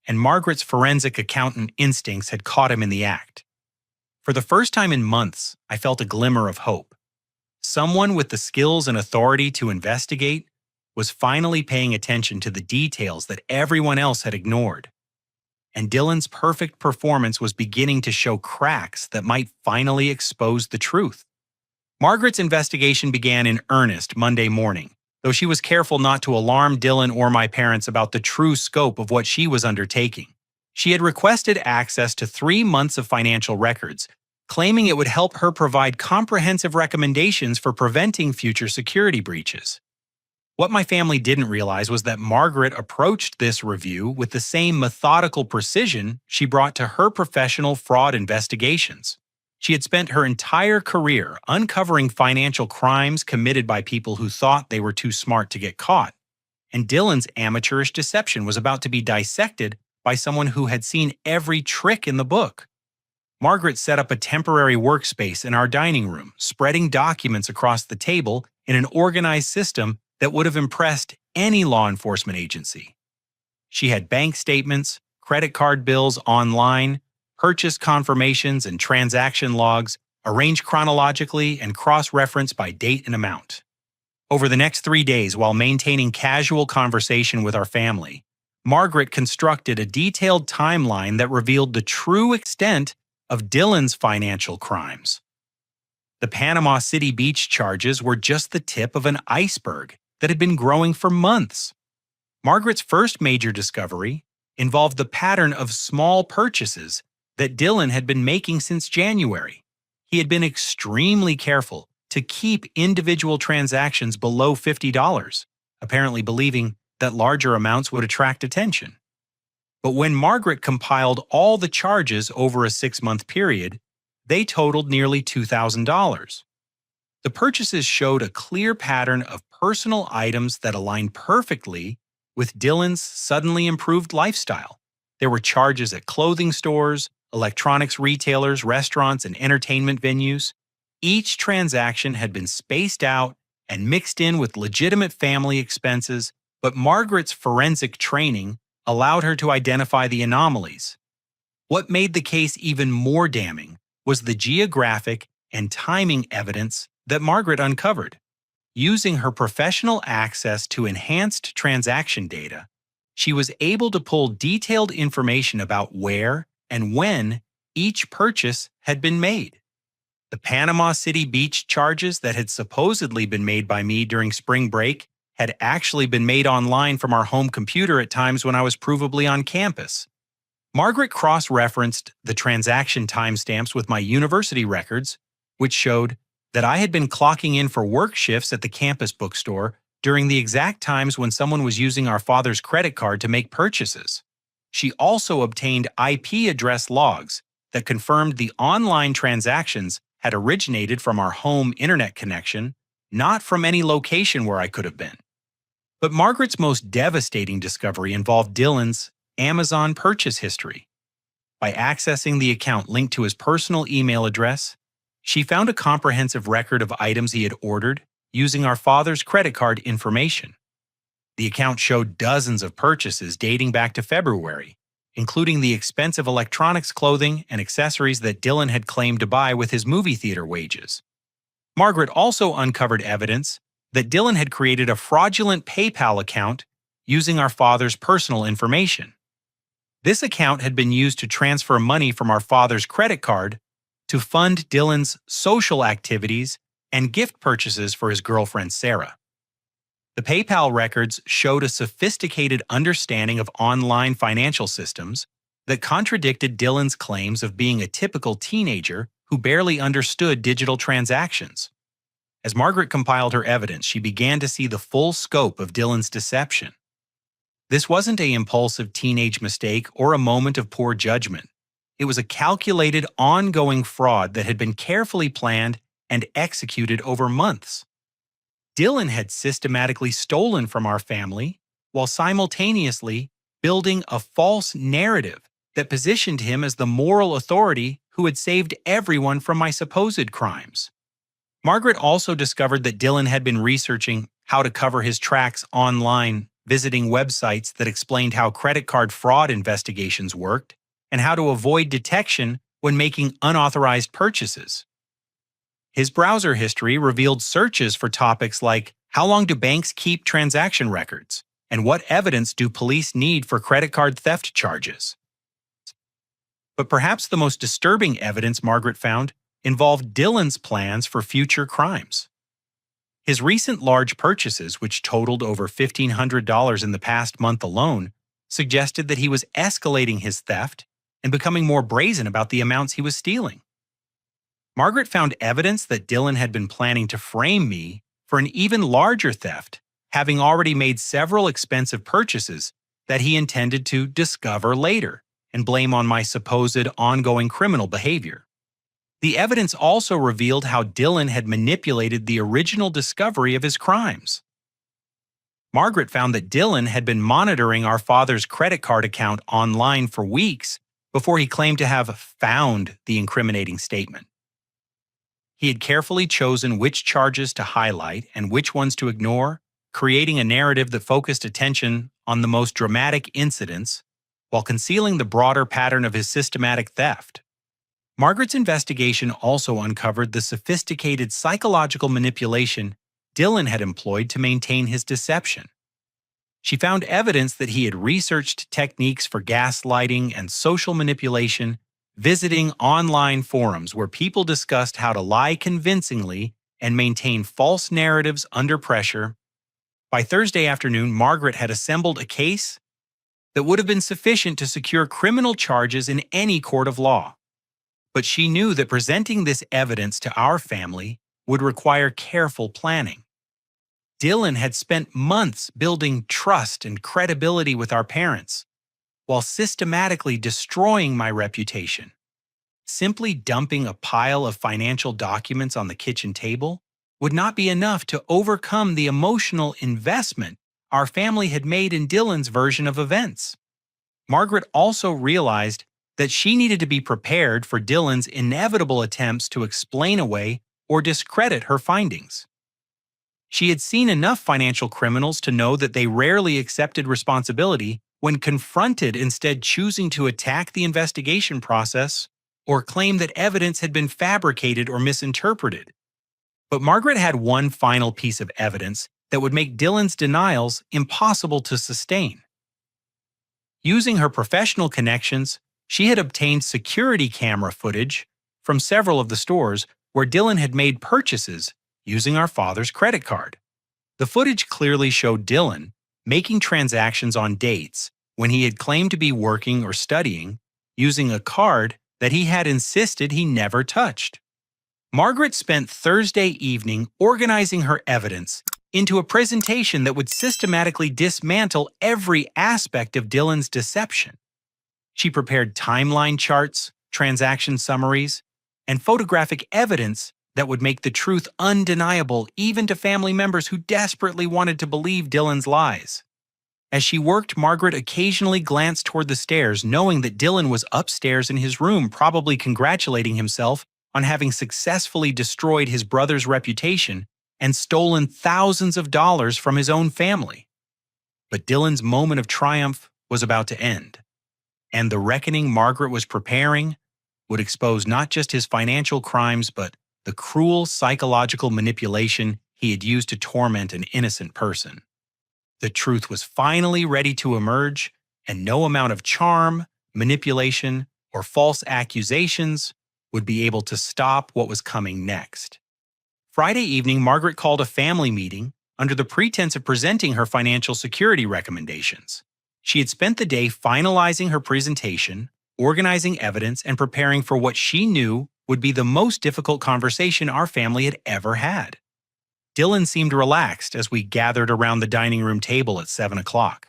and Margaret's forensic accountant instincts had caught him in the act. For the first time in months, I felt a glimmer of hope. Someone with the skills and authority to investigate was finally paying attention to the details that everyone else had ignored. And Dylan's perfect performance was beginning to show cracks that might finally expose the truth. Margaret's investigation began in earnest Monday morning, though she was careful not to alarm Dylan or my parents about the true scope of what she was undertaking. She had requested access to 3 months of financial records, claiming it would help her provide comprehensive recommendations for preventing future security breaches. What my family didn't realize was that Margaret approached this review with the same methodical precision she brought to her professional fraud investigations. She had spent her entire career uncovering financial crimes committed by people who thought they were too smart to get caught, and Dylan's amateurish deception was about to be dissected by someone who had seen every trick in the book. Margaret set up a temporary workspace in our dining room, spreading documents across the table in an organized system that would have impressed any law enforcement agency. She had bank statements, credit card bills online, purchase confirmations and transaction logs arranged chronologically and cross-referenced by date and amount. Over the next 3 days, while maintaining casual conversation with our family, Margaret constructed a detailed timeline that revealed the true extent of Dylan's financial crimes. The Panama City Beach charges were just the tip of an iceberg that had been growing for months. Margaret's first major discovery involved the pattern of small purchases that Dylan had been making since January. He had been extremely careful to keep individual transactions below $50, apparently believing that larger amounts would attract attention. But when Margaret compiled all the charges over a 6-month period, they totaled nearly $2,000. The purchases showed a clear pattern of personal items that aligned perfectly with Dylan's suddenly improved lifestyle. There were charges at clothing stores, electronics retailers, restaurants, and entertainment venues. Each transaction had been spaced out and mixed in with legitimate family expenses, but Margaret's forensic training allowed her to identify the anomalies. What made the case even more damning was the geographic and timing evidence that Margaret uncovered. Using her professional access to enhanced transaction data, she was able to pull detailed information about where and when each purchase had been made. The Panama City Beach charges that had supposedly been made by me during spring break had actually been made online from our home computer at times when I was provably on campus. Margaret cross-referenced the transaction timestamps with my university records, which showed that I had been clocking in for work shifts at the campus bookstore during the exact times when someone was using our father's credit card to make purchases. She also obtained IP address logs that confirmed the online transactions had originated from our home internet connection, not from any location where I could have been. But Margaret's most devastating discovery involved Dylan's Amazon purchase history. By accessing the account linked to his personal email address, she found a comprehensive record of items he had ordered using our father's credit card information. The account showed dozens of purchases dating back to February, including the expensive electronics, clothing, and accessories that Dylan had claimed to buy with his movie theater wages. Margaret also uncovered evidence that Dylan had created a fraudulent PayPal account using our father's personal information. This account had been used to transfer money from our father's credit card to fund Dylan's social activities and gift purchases for his girlfriend Sarah. The PayPal records showed a sophisticated understanding of online financial systems that contradicted Dylan's claims of being a typical teenager who barely understood digital transactions. As Margaret compiled her evidence, she began to see the full scope of Dylan's deception. This wasn't an impulsive teenage mistake or a moment of poor judgment. It was a calculated, ongoing fraud that had been carefully planned and executed over months. Dylan had systematically stolen from our family while simultaneously building a false narrative that positioned him as the moral authority who had saved everyone from my supposed crimes. Margaret also discovered that Dylan had been researching how to cover his tracks online, visiting websites that explained how credit card fraud investigations worked and how to avoid detection when making unauthorized purchases. His browser history revealed searches for topics like how long do banks keep transaction records and what evidence do police need for credit card theft charges. But perhaps the most disturbing evidence Margaret found involved Dylan's plans for future crimes. His recent large purchases, which totaled over $1,500 in the past month alone, suggested that he was escalating his theft and becoming more brazen about the amounts he was stealing. Margaret found evidence that Dylan had been planning to frame me for an even larger theft, having already made several expensive purchases that he intended to discover later and blame on my supposed ongoing criminal behavior. The evidence also revealed how Dylan had manipulated the original discovery of his crimes. Margaret found that Dylan had been monitoring our father's credit card account online for weeks before he claimed to have found the incriminating statement. He had carefully chosen which charges to highlight and which ones to ignore, creating a narrative that focused attention on the most dramatic incidents while concealing the broader pattern of his systematic theft. Margaret's investigation also uncovered the sophisticated psychological manipulation Dylan had employed to maintain his deception. She found evidence that he had researched techniques for gaslighting and social manipulation, visiting online forums where people discussed how to lie convincingly and maintain false narratives under pressure. By Thursday afternoon, Margaret had assembled a case that would have been sufficient to secure criminal charges in any court of law. But she knew that presenting this evidence to our family would require careful planning. Dylan had spent months building trust and credibility with our parents, while systematically destroying my reputation. Simply dumping a pile of financial documents on the kitchen table would not be enough to overcome the emotional investment our family had made in Dylan's version of events. Margaret also realized that she needed to be prepared for Dylan's inevitable attempts to explain away or discredit her findings. She had seen enough financial criminals to know that they rarely accepted responsibility when confronted, instead choosing to attack the investigation process or claim that evidence had been fabricated or misinterpreted. But Margaret had one final piece of evidence that would make Dylan's denials impossible to sustain. Using her professional connections, she had obtained security camera footage from several of the stores where Dylan had made purchases using our father's credit card. The footage clearly showed Dylan making transactions on dates when he had claimed to be working or studying using a card that he had insisted he never touched. Margaret spent Thursday evening organizing her evidence into a presentation that would systematically dismantle every aspect of Dylan's deception. She prepared timeline charts, transaction summaries, and photographic evidence that would make the truth undeniable even to family members who desperately wanted to believe Dylan's lies. As she worked, Margaret occasionally glanced toward the stairs, knowing that Dylan was upstairs in his room, probably congratulating himself on having successfully destroyed his brother's reputation and stolen thousands of dollars from his own family. But Dylan's moment of triumph was about to end, and the reckoning Margaret was preparing would expose not just his financial crimes, but the cruel psychological manipulation he had used to torment an innocent person. The truth was finally ready to emerge, and no amount of charm, manipulation, or false accusations would be able to stop what was coming next. Friday evening, Margaret called a family meeting under the pretense of presenting her financial security recommendations. She had spent the day finalizing her presentation, organizing evidence, and preparing for what she knew would be the most difficult conversation our family had ever had. Dylan seemed relaxed as we gathered around the dining room table at 7 o'clock.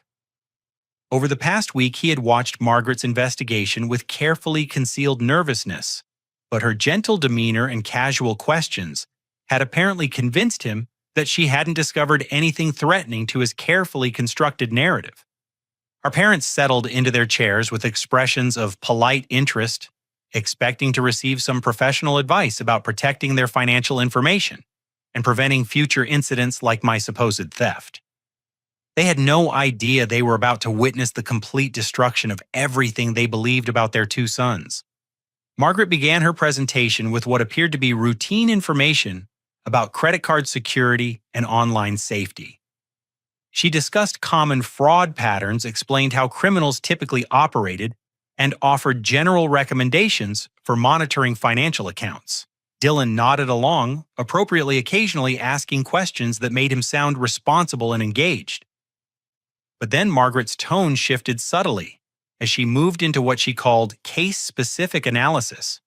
Over the past week, he had watched Margaret's investigation with carefully concealed nervousness, but her gentle demeanor and casual questions had apparently convinced him that she hadn't discovered anything threatening to his carefully constructed narrative. Our parents settled into their chairs with expressions of polite interest, expecting to receive some professional advice about protecting their financial information and preventing future incidents like my supposed theft. They had no idea they were about to witness the complete destruction of everything they believed about their two sons. Margaret began her presentation with what appeared to be routine information about credit card security and online safety. She discussed common fraud patterns, explained how criminals typically operated, and offered general recommendations for monitoring financial accounts. Dylan nodded along, appropriately occasionally asking questions that made him sound responsible and engaged. But then Margaret's tone shifted subtly as she moved into what she called case-specific analysis.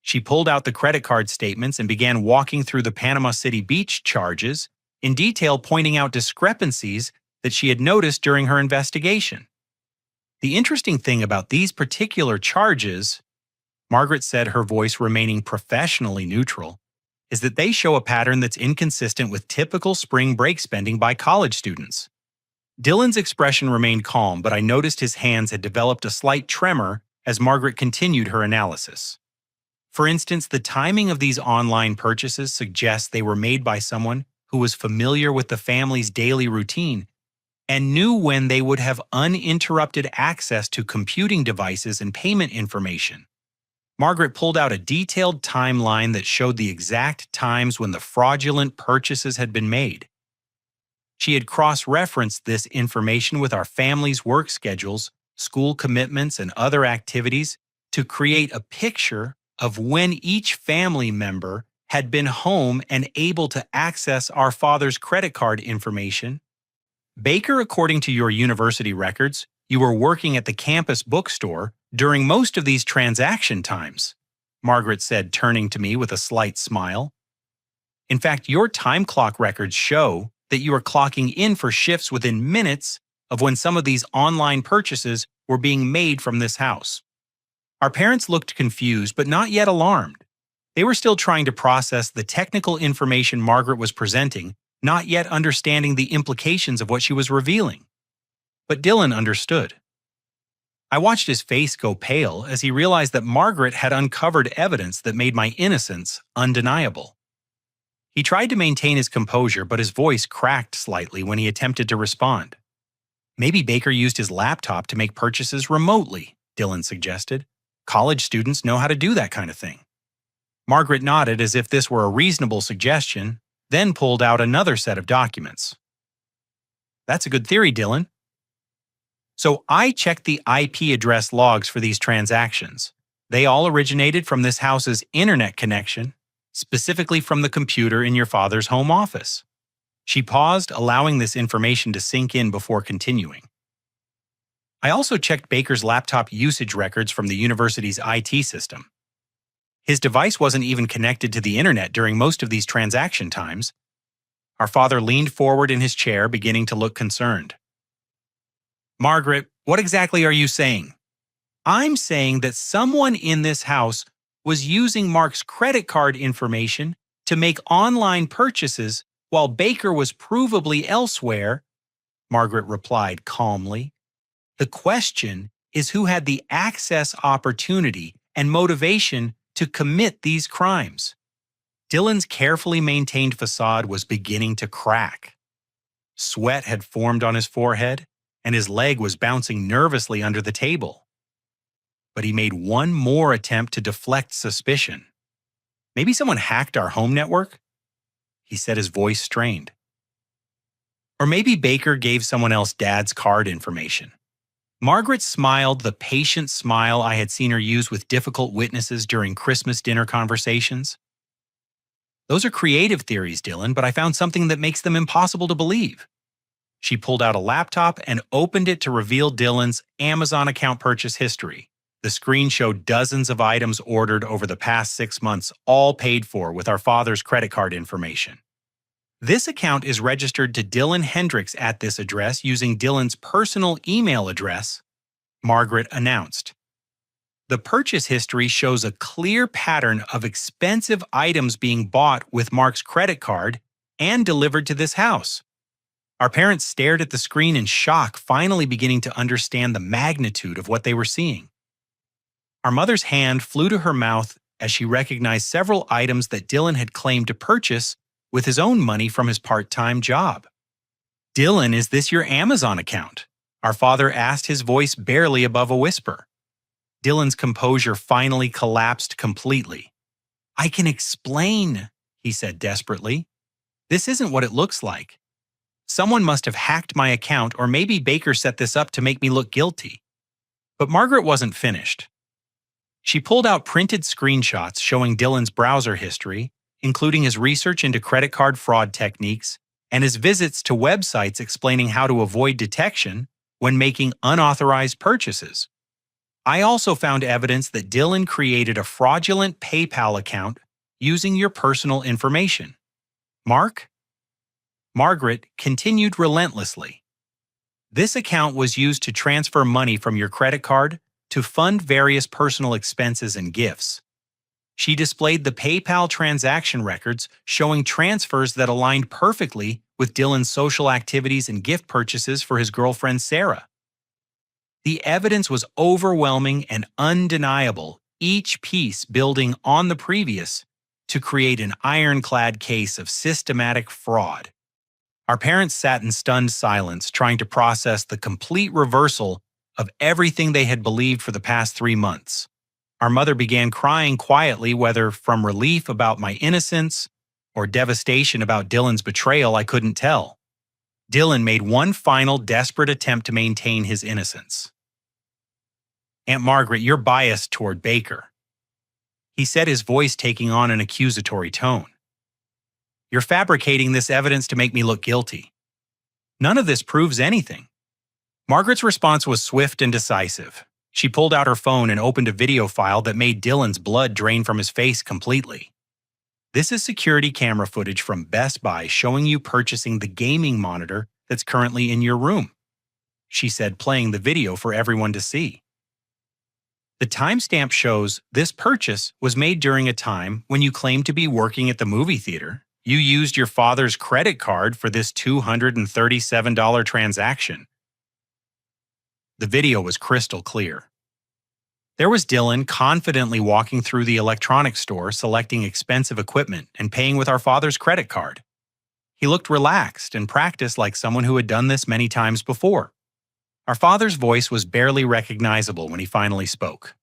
She pulled out the credit card statements and began walking through the Panama City Beach charges, in detail pointing out discrepancies that she had noticed during her investigation. The interesting thing about these particular charges, Margaret said, her voice remaining professionally neutral, is that they show a pattern that's inconsistent with typical spring break spending by college students. Dylan's expression remained calm, but I noticed his hands had developed a slight tremor as Margaret continued her analysis. For instance, the timing of these online purchases suggests they were made by someone who was familiar with the family's daily routine and knew when they would have uninterrupted access to computing devices and payment information. Margaret pulled out a detailed timeline that showed the exact times when the fraudulent purchases had been made. She had cross-referenced this information with our family's work schedules, school commitments, and other activities to create a picture of when each family member had been home and able to access our father's credit card information. Baker, according to your university records, you were working at the campus bookstore during most of these transaction times, Margaret said, turning to me with a slight smile. In fact, your time clock records show that you are clocking in for shifts within minutes of when some of these online purchases were being made from this house. Our parents looked confused, but not yet alarmed. They were still trying to process the technical information Margaret was presenting, not yet understanding the implications of what she was revealing. But Dylan understood. I watched his face go pale as he realized that Margaret had uncovered evidence that made my innocence undeniable. He tried to maintain his composure, but his voice cracked slightly when he attempted to respond. Maybe Baker used his laptop to make purchases remotely, Dylan suggested. College students know how to do that kind of thing. Margaret nodded as if this were a reasonable suggestion, then pulled out another set of documents. That's a good theory, Dylan. So I checked the IP address logs for these transactions. They all originated from this house's internet connection, specifically from the computer in your father's home office. She paused, allowing this information to sink in before continuing. I also checked Baker's laptop usage records from the university's IT system. His device wasn't even connected to the internet during most of these transaction times. Our father leaned forward in his chair, beginning to look concerned. Margaret, what exactly are you saying? I'm saying that someone in this house was using Mark's credit card information to make online purchases while Baker was provably elsewhere, Margaret replied calmly. The question is who had the access opportunity and motivation to commit these crimes. Dylan's carefully maintained facade was beginning to crack. Sweat had formed on his forehead, and his leg was bouncing nervously under the table. But he made one more attempt to deflect suspicion. Maybe someone hacked our home network? He said, his voice strained. Or maybe Baker gave someone else Dad's card information. Margaret smiled the patient smile I had seen her use with difficult witnesses during Christmas dinner conversations. Those are creative theories, Dylan, but I found something that makes them impossible to believe. She pulled out a laptop and opened it to reveal Dylan's Amazon account purchase history. The screen showed dozens of items ordered over the past 6 months, all paid for with our father's credit card information. This account is registered to Dylan Hendricks at this address using Dylan's personal email address, Margaret announced. The purchase history shows a clear pattern of expensive items being bought with Mark's credit card and delivered to this house. Our parents stared at the screen in shock, finally beginning to understand the magnitude of what they were seeing. Our mother's hand flew to her mouth as she recognized several items that Dylan had claimed to purchase with his own money from his part-time job. Dylan, is this your Amazon account? Our father asked, his voice barely above a whisper. Dylan's composure finally collapsed completely. I can explain, he said desperately. This isn't what it looks like. Someone must have hacked my account, or maybe Baker set this up to make me look guilty. But Margaret wasn't finished. She pulled out printed screenshots showing Dylan's browser history, including his research into credit card fraud techniques and his visits to websites explaining how to avoid detection when making unauthorized purchases. I also found evidence that Dylan created a fraudulent PayPal account using your personal information. Mark? Margaret continued relentlessly. This account was used to transfer money from your credit card to fund various personal expenses and gifts. She displayed the PayPal transaction records showing transfers that aligned perfectly with Dylan's social activities and gift purchases for his girlfriend Sarah. The evidence was overwhelming and undeniable, each piece building on the previous to create an ironclad case of systematic fraud. Our parents sat in stunned silence, trying to process the complete reversal of everything they had believed for the past 3 months. Our mother began crying quietly, whether from relief about my innocence or devastation about Dylan's betrayal, I couldn't tell. Dylan made one final desperate attempt to maintain his innocence. "Aunt Margaret, you're biased toward Baker," he said, his voice taking on an accusatory tone. "You're fabricating this evidence to make me look guilty. None of this proves anything." Margaret's response was swift and decisive. She pulled out her phone and opened a video file that made Dylan's blood drain from his face completely. "This is security camera footage from Best Buy showing you purchasing the gaming monitor that's currently in your room," she said, playing the video for everyone to see. "The timestamp shows this purchase was made during a time when you claimed to be working at the movie theater. You used your father's credit card for this $237 transaction." The video was crystal clear. There was Dylan confidently walking through the electronics store, selecting expensive equipment and paying with our father's credit card. He looked relaxed and practiced like someone who had done this many times before. Our father's voice was barely recognizable when he finally spoke.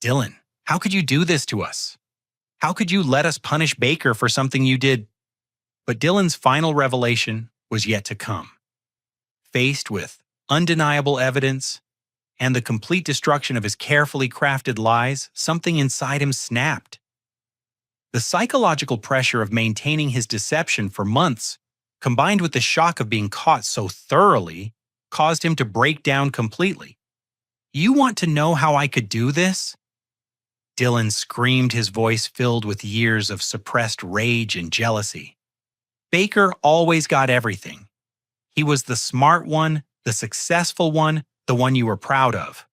"Dylan, how could you do this to us? How could you let us punish Baker for something you did?" But Dylan's final revelation was yet to come. Faced with undeniable evidence and the complete destruction of his carefully crafted lies, something inside him snapped. The psychological pressure of maintaining his deception for months, combined with the shock of being caught so thoroughly, caused him to break down completely. "You want to know how I could do this?" Dylan screamed, his voice filled with years of suppressed rage and jealousy. "Baker always got everything. He was the smart one, the successful one, the one you were proud of.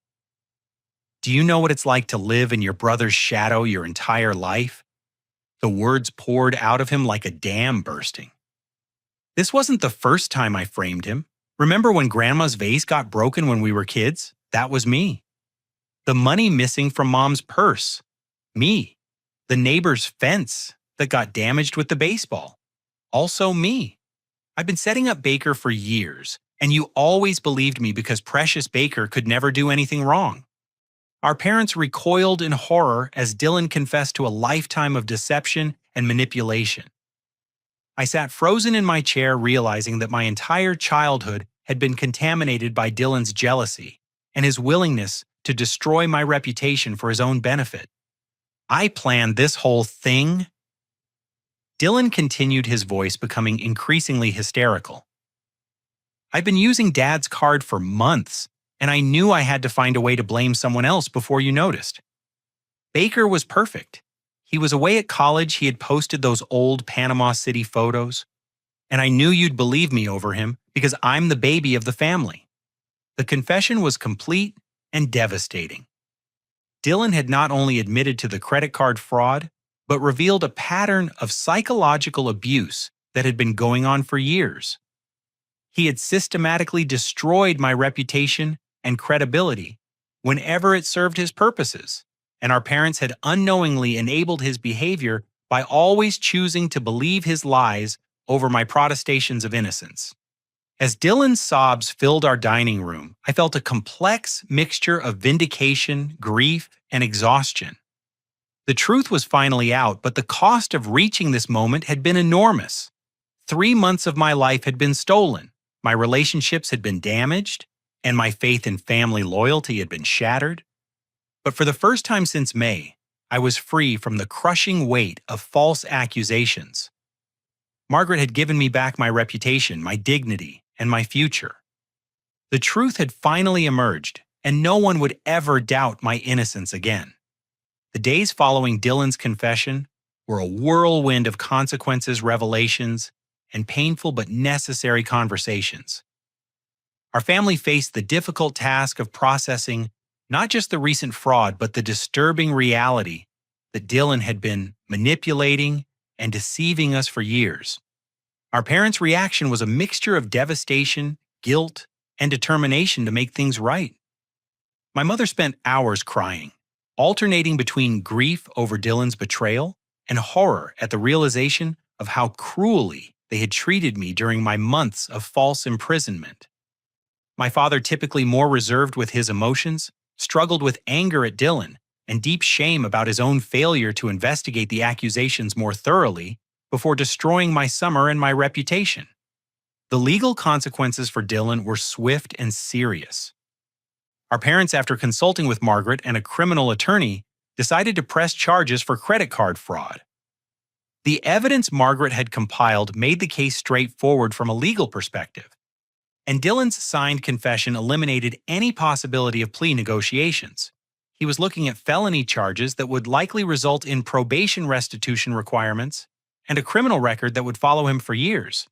Do you know what it's like to live in your brother's shadow your entire life?" The words poured out of him like a dam bursting. "This wasn't the first time I framed him. Remember when Grandma's vase got broken when we were kids? That was me. The money missing from Mom's purse? Me. The neighbor's fence that got damaged with the baseball? Also me. I've been setting up Baker for years, and you always believed me because Precious Baker could never do anything wrong." Our parents recoiled in horror as Dylan confessed to a lifetime of deception and manipulation. I sat frozen in my chair, realizing that my entire childhood had been contaminated by Dylan's jealousy and his willingness to destroy my reputation for his own benefit. "I planned this whole thing." Dylan continued, his voice becoming increasingly hysterical. "I've been using Dad's card for months, and I knew I had to find a way to blame someone else before you noticed. Baker was perfect. He was away at college, he had posted those old Panama City photos, and I knew you'd believe me over him because I'm the baby of the family." The confession was complete and devastating. Dylan had not only admitted to the credit card fraud, but revealed a pattern of psychological abuse that had been going on for years. He had systematically destroyed my reputation and credibility whenever it served his purposes, and our parents had unknowingly enabled his behavior by always choosing to believe his lies over my protestations of innocence. As Dylan's sobs filled our dining room, I felt a complex mixture of vindication, grief, and exhaustion. The truth was finally out, but the cost of reaching this moment had been enormous. 3 months of my life had been stolen, my relationships had been damaged, and my faith in family loyalty had been shattered. But for the first time since May, I was free from the crushing weight of false accusations. Margaret had given me back my reputation, my dignity, and my future. The truth had finally emerged, and no one would ever doubt my innocence again. The days following Dylan's confession were a whirlwind of consequences, revelations, and painful but necessary conversations. Our family faced the difficult task of processing not just the recent fraud, but the disturbing reality that Dylan had been manipulating and deceiving us for years. Our parents' reaction was a mixture of devastation, guilt, and determination to make things right. My mother spent hours crying, alternating between grief over Dylan's betrayal and horror at the realization of how cruelly they had treated me during my months of false imprisonment. My father, typically more reserved with his emotions, struggled with anger at Dylan and deep shame about his own failure to investigate the accusations more thoroughly before destroying my summer and my reputation. The legal consequences for Dylan were swift and serious. Our parents, after consulting with Margaret and a criminal attorney, decided to press charges for credit card fraud. The evidence Margaret had compiled made the case straightforward from a legal perspective, and Dylan's signed confession eliminated any possibility of plea negotiations. He was looking at felony charges that would likely result in probation restitution requirements and a criminal record that would follow him for years.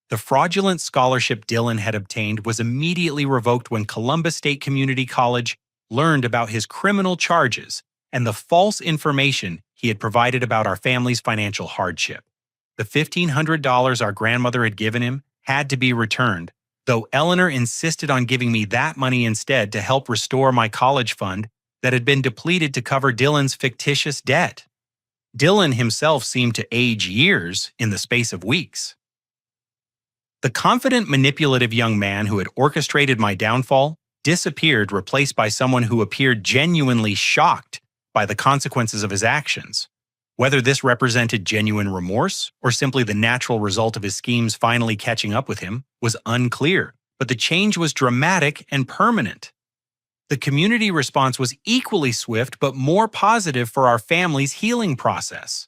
The fraudulent scholarship Dylan had obtained was immediately revoked when Columbus State Community College learned about his criminal charges and the false information he had provided about our family's financial hardship. The $1,500 our grandmother had given him had to be returned, though Eleanor insisted on giving me that money instead to help restore my college fund that had been depleted to cover Dylan's fictitious debt. Dylan himself seemed to age years in the space of weeks. The confident, manipulative young man who had orchestrated my downfall disappeared, replaced by someone who appeared genuinely shocked by the consequences of his actions. Whether this represented genuine remorse or simply the natural result of his schemes finally catching up with him was unclear, but the change was dramatic and permanent. The community response was equally swift but more positive for our family's healing process.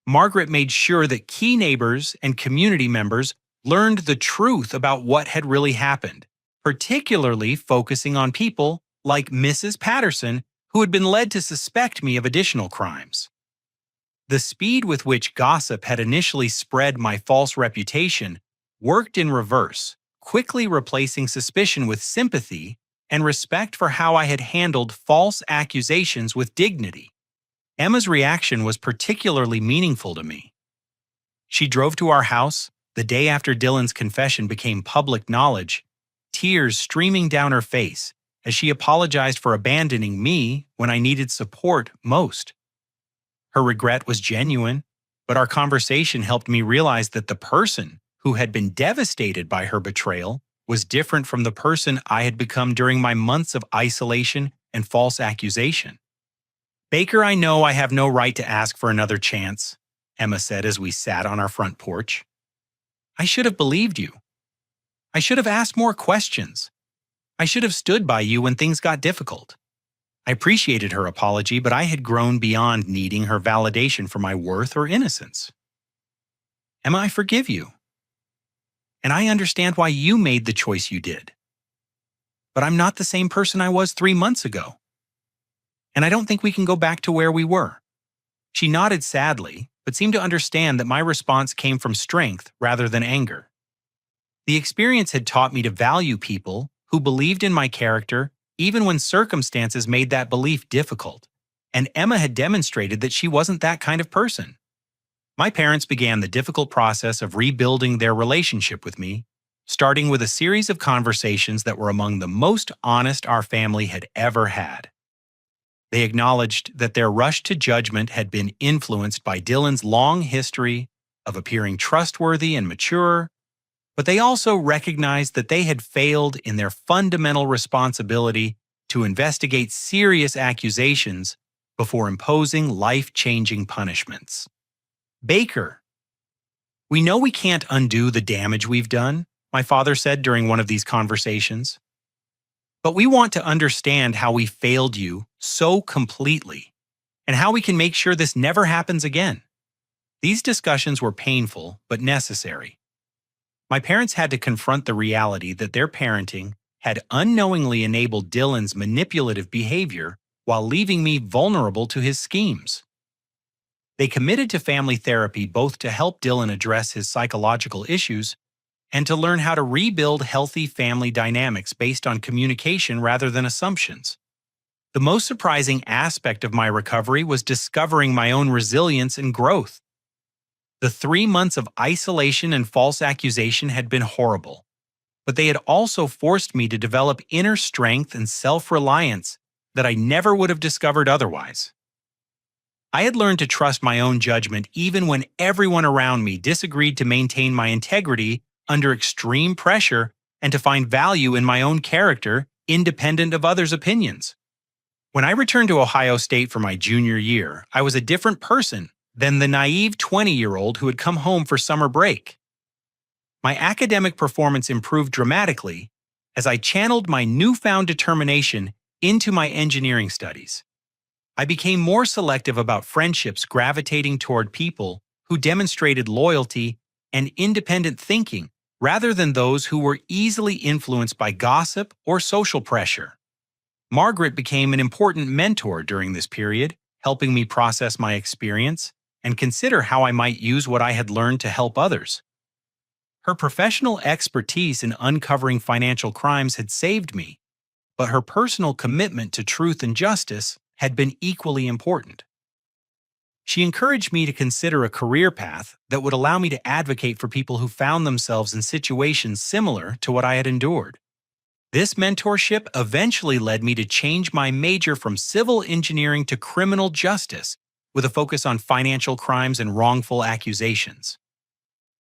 Margaret made sure that key neighbors and community members learned the truth about what had really happened, particularly focusing on people like Mrs. Patterson, who had been led to suspect me of additional crimes. The speed with which gossip had initially spread my false reputation worked in reverse, quickly replacing suspicion with sympathy and respect for how I had handled false accusations with dignity. Emma's reaction was particularly meaningful to me. She drove to our house the day after Dylan's confession became public knowledge, tears streaming down her face as she apologized for abandoning me when I needed support most. Her regret was genuine, but our conversation helped me realize that the person who had been devastated by her betrayal was different from the person I had become during my months of isolation and false accusation. "Baker, I know I have no right to ask for another chance," Emma said as we sat on our front porch. "I should have believed you. I should have asked more questions. I should have stood by you when things got difficult." I appreciated her apology, but I had grown beyond needing her validation for my worth or innocence. "Emma, I forgive you. And I understand why you made the choice you did. But I'm not the same person I was 3 months ago. And I don't think we can go back to where we were." She nodded sadly, but seemed to understand that my response came from strength rather than anger. The experience had taught me to value people who believed in my character even when circumstances made that belief difficult, and Emma had demonstrated that she wasn't that kind of person. My parents began the difficult process of rebuilding their relationship with me, starting with a series of conversations that were among the most honest our family had ever had. They acknowledged that their rush to judgment had been influenced by Dylan's long history of appearing trustworthy and mature, but they also recognized that they had failed in their fundamental responsibility to investigate serious accusations before imposing life-changing punishments. "Baker, we know we can't undo the damage we've done," my father said during one of these conversations. "But we want to understand how we failed you so completely and how we can make sure this never happens again." These discussions were painful but necessary. My parents had to confront the reality that their parenting had unknowingly enabled Dylan's manipulative behavior while leaving me vulnerable to his schemes. They committed to family therapy both to help Dylan address his psychological issues and to learn how to rebuild healthy family dynamics based on communication rather than assumptions. The most surprising aspect of my recovery was discovering my own resilience and growth. The 3 months of isolation and false accusation had been horrible, but they had also forced me to develop inner strength and self-reliance that I never would have discovered otherwise. I had learned to trust my own judgment even when everyone around me disagreed, to maintain my integrity under extreme pressure and to find value in my own character, independent of others' opinions. When I returned to Ohio State for my junior year, I was a different person than the naive 20-year-old who had come home for summer break. My academic performance improved dramatically as I channeled my newfound determination into my engineering studies. I became more selective about friendships, gravitating toward people who demonstrated loyalty and independent thinking rather than those who were easily influenced by gossip or social pressure. Margaret became an important mentor during this period, helping me process my experience and consider how I might use what I had learned to help others. Her professional expertise in uncovering financial crimes had saved me, but her personal commitment to truth and justice had been equally important. She encouraged me to consider a career path that would allow me to advocate for people who found themselves in situations similar to what I had endured. This mentorship eventually led me to change my major from civil engineering to criminal justice, with a focus on financial crimes and wrongful accusations.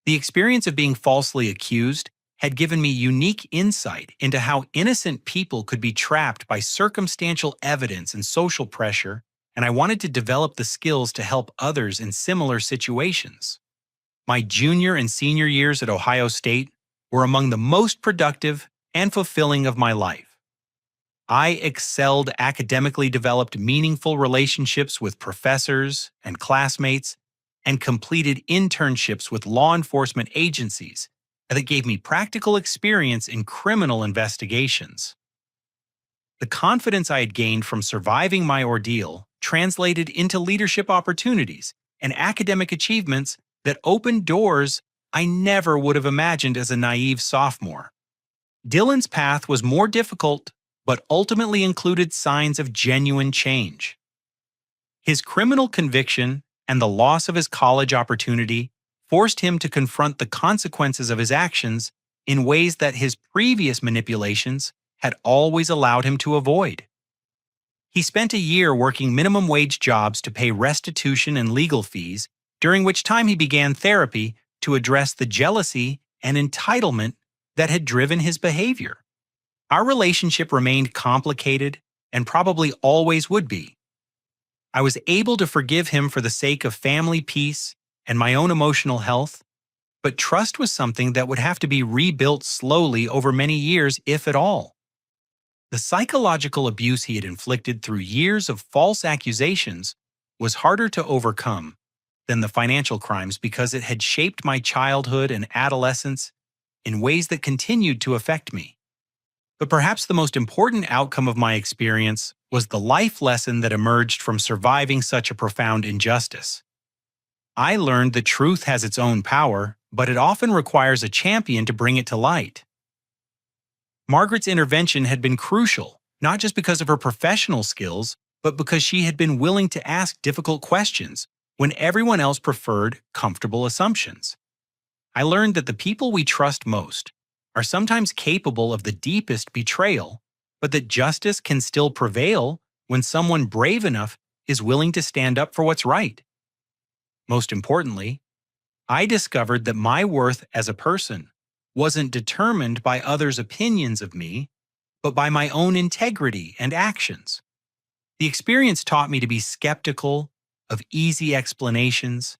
The experience of being falsely accused had given me unique insight into how innocent people could be trapped by circumstantial evidence and social pressure, and I wanted to develop the skills to help others in similar situations. My junior and senior years at Ohio State were among the most productive and fulfilling of my life. I excelled academically, developed meaningful relationships with professors and classmates, and completed internships with law enforcement agencies that gave me practical experience in criminal investigations. The confidence I had gained from surviving my ordeal translated into leadership opportunities and academic achievements that opened doors I never would have imagined as a naive sophomore. Dylan's path was more difficult, but ultimately included signs of genuine change. His criminal conviction and the loss of his college opportunity forced him to confront the consequences of his actions in ways that his previous manipulations had always allowed him to avoid. He spent a year working minimum wage jobs to pay restitution and legal fees, during which time he began therapy to address the jealousy and entitlement that had driven his behavior. Our relationship remained complicated and probably always would be. I was able to forgive him for the sake of family peace and my own emotional health, but trust was something that would have to be rebuilt slowly over many years, if at all. The psychological abuse he had inflicted through years of false accusations was harder to overcome than the financial crimes because it had shaped my childhood and adolescence in ways that continued to affect me. But perhaps the most important outcome of my experience was the life lesson that emerged from surviving such a profound injustice. I learned that truth has its own power, but it often requires a champion to bring it to light. Margaret's intervention had been crucial, not just because of her professional skills, but because she had been willing to ask difficult questions when everyone else preferred comfortable assumptions. I learned that the people we trust most are sometimes capable of the deepest betrayal, but that justice can still prevail when someone brave enough is willing to stand up for what's right. Most importantly, I discovered that my worth as a person wasn't determined by others' opinions of me, but by my own integrity and actions. The experience taught me to be skeptical of easy explanations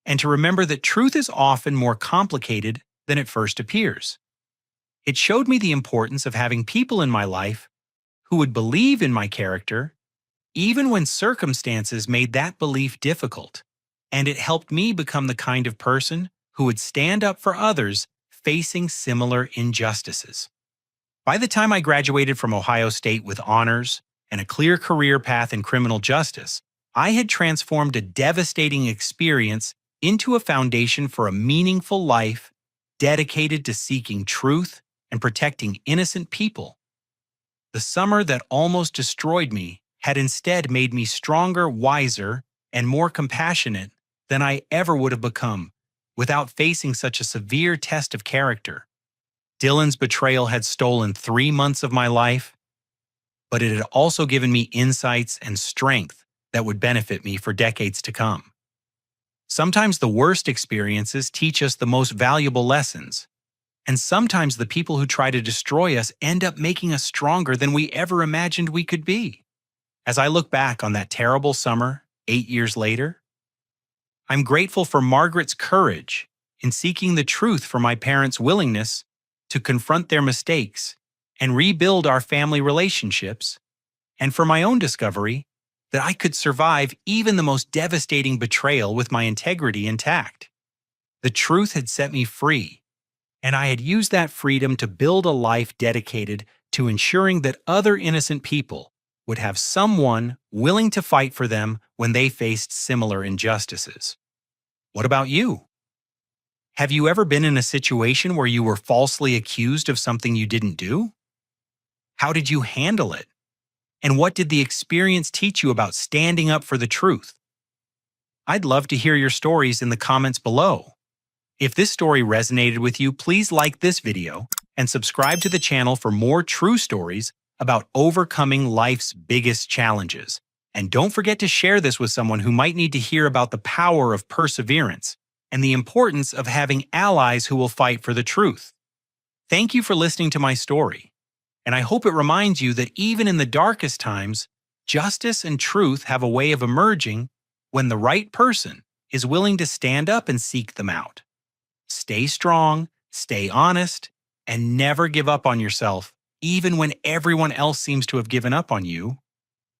and to remember that truth is often more complicated than it first appears. It showed me the importance of having people in my life who would believe in my character, even when circumstances made that belief difficult, and it helped me become the kind of person who would stand up for others facing similar injustices. By the time I graduated from Ohio State with honors and a clear career path in criminal justice, I had transformed a devastating experience into a foundation for a meaningful life dedicated to seeking truth and protecting innocent people. The summer that almost destroyed me had instead made me stronger, wiser, and more compassionate than I ever would have become without facing such a severe test of character. Dylan's betrayal had stolen 3 months of my life, but it had also given me insights and strength that would benefit me for decades to come. Sometimes the worst experiences teach us the most valuable lessons, and sometimes the people who try to destroy us end up making us stronger than we ever imagined we could be. As I look back on that terrible summer, 8 years later, I'm grateful for Margaret's courage in seeking the truth, for my parents' willingness to confront their mistakes and rebuild our family relationships, and for my own discovery that I could survive even the most devastating betrayal with my integrity intact. The truth had set me free, and I had used that freedom to build a life dedicated to ensuring that other innocent people would have someone willing to fight for them when they faced similar injustices. What about you? Have you ever been in a situation where you were falsely accused of something you didn't do? How did you handle it? And what did the experience teach you about standing up for the truth? I'd love to hear your stories in the comments below. If this story resonated with you, please like this video and subscribe to the channel for more true stories about overcoming life's biggest challenges. And don't forget to share this with someone who might need to hear about the power of perseverance and the importance of having allies who will fight for the truth. Thank you for listening to my story, and I hope it reminds you that even in the darkest times, justice and truth have a way of emerging when the right person is willing to stand up and seek them out. Stay strong, stay honest, and never give up on yourself, even when everyone else seems to have given up on you.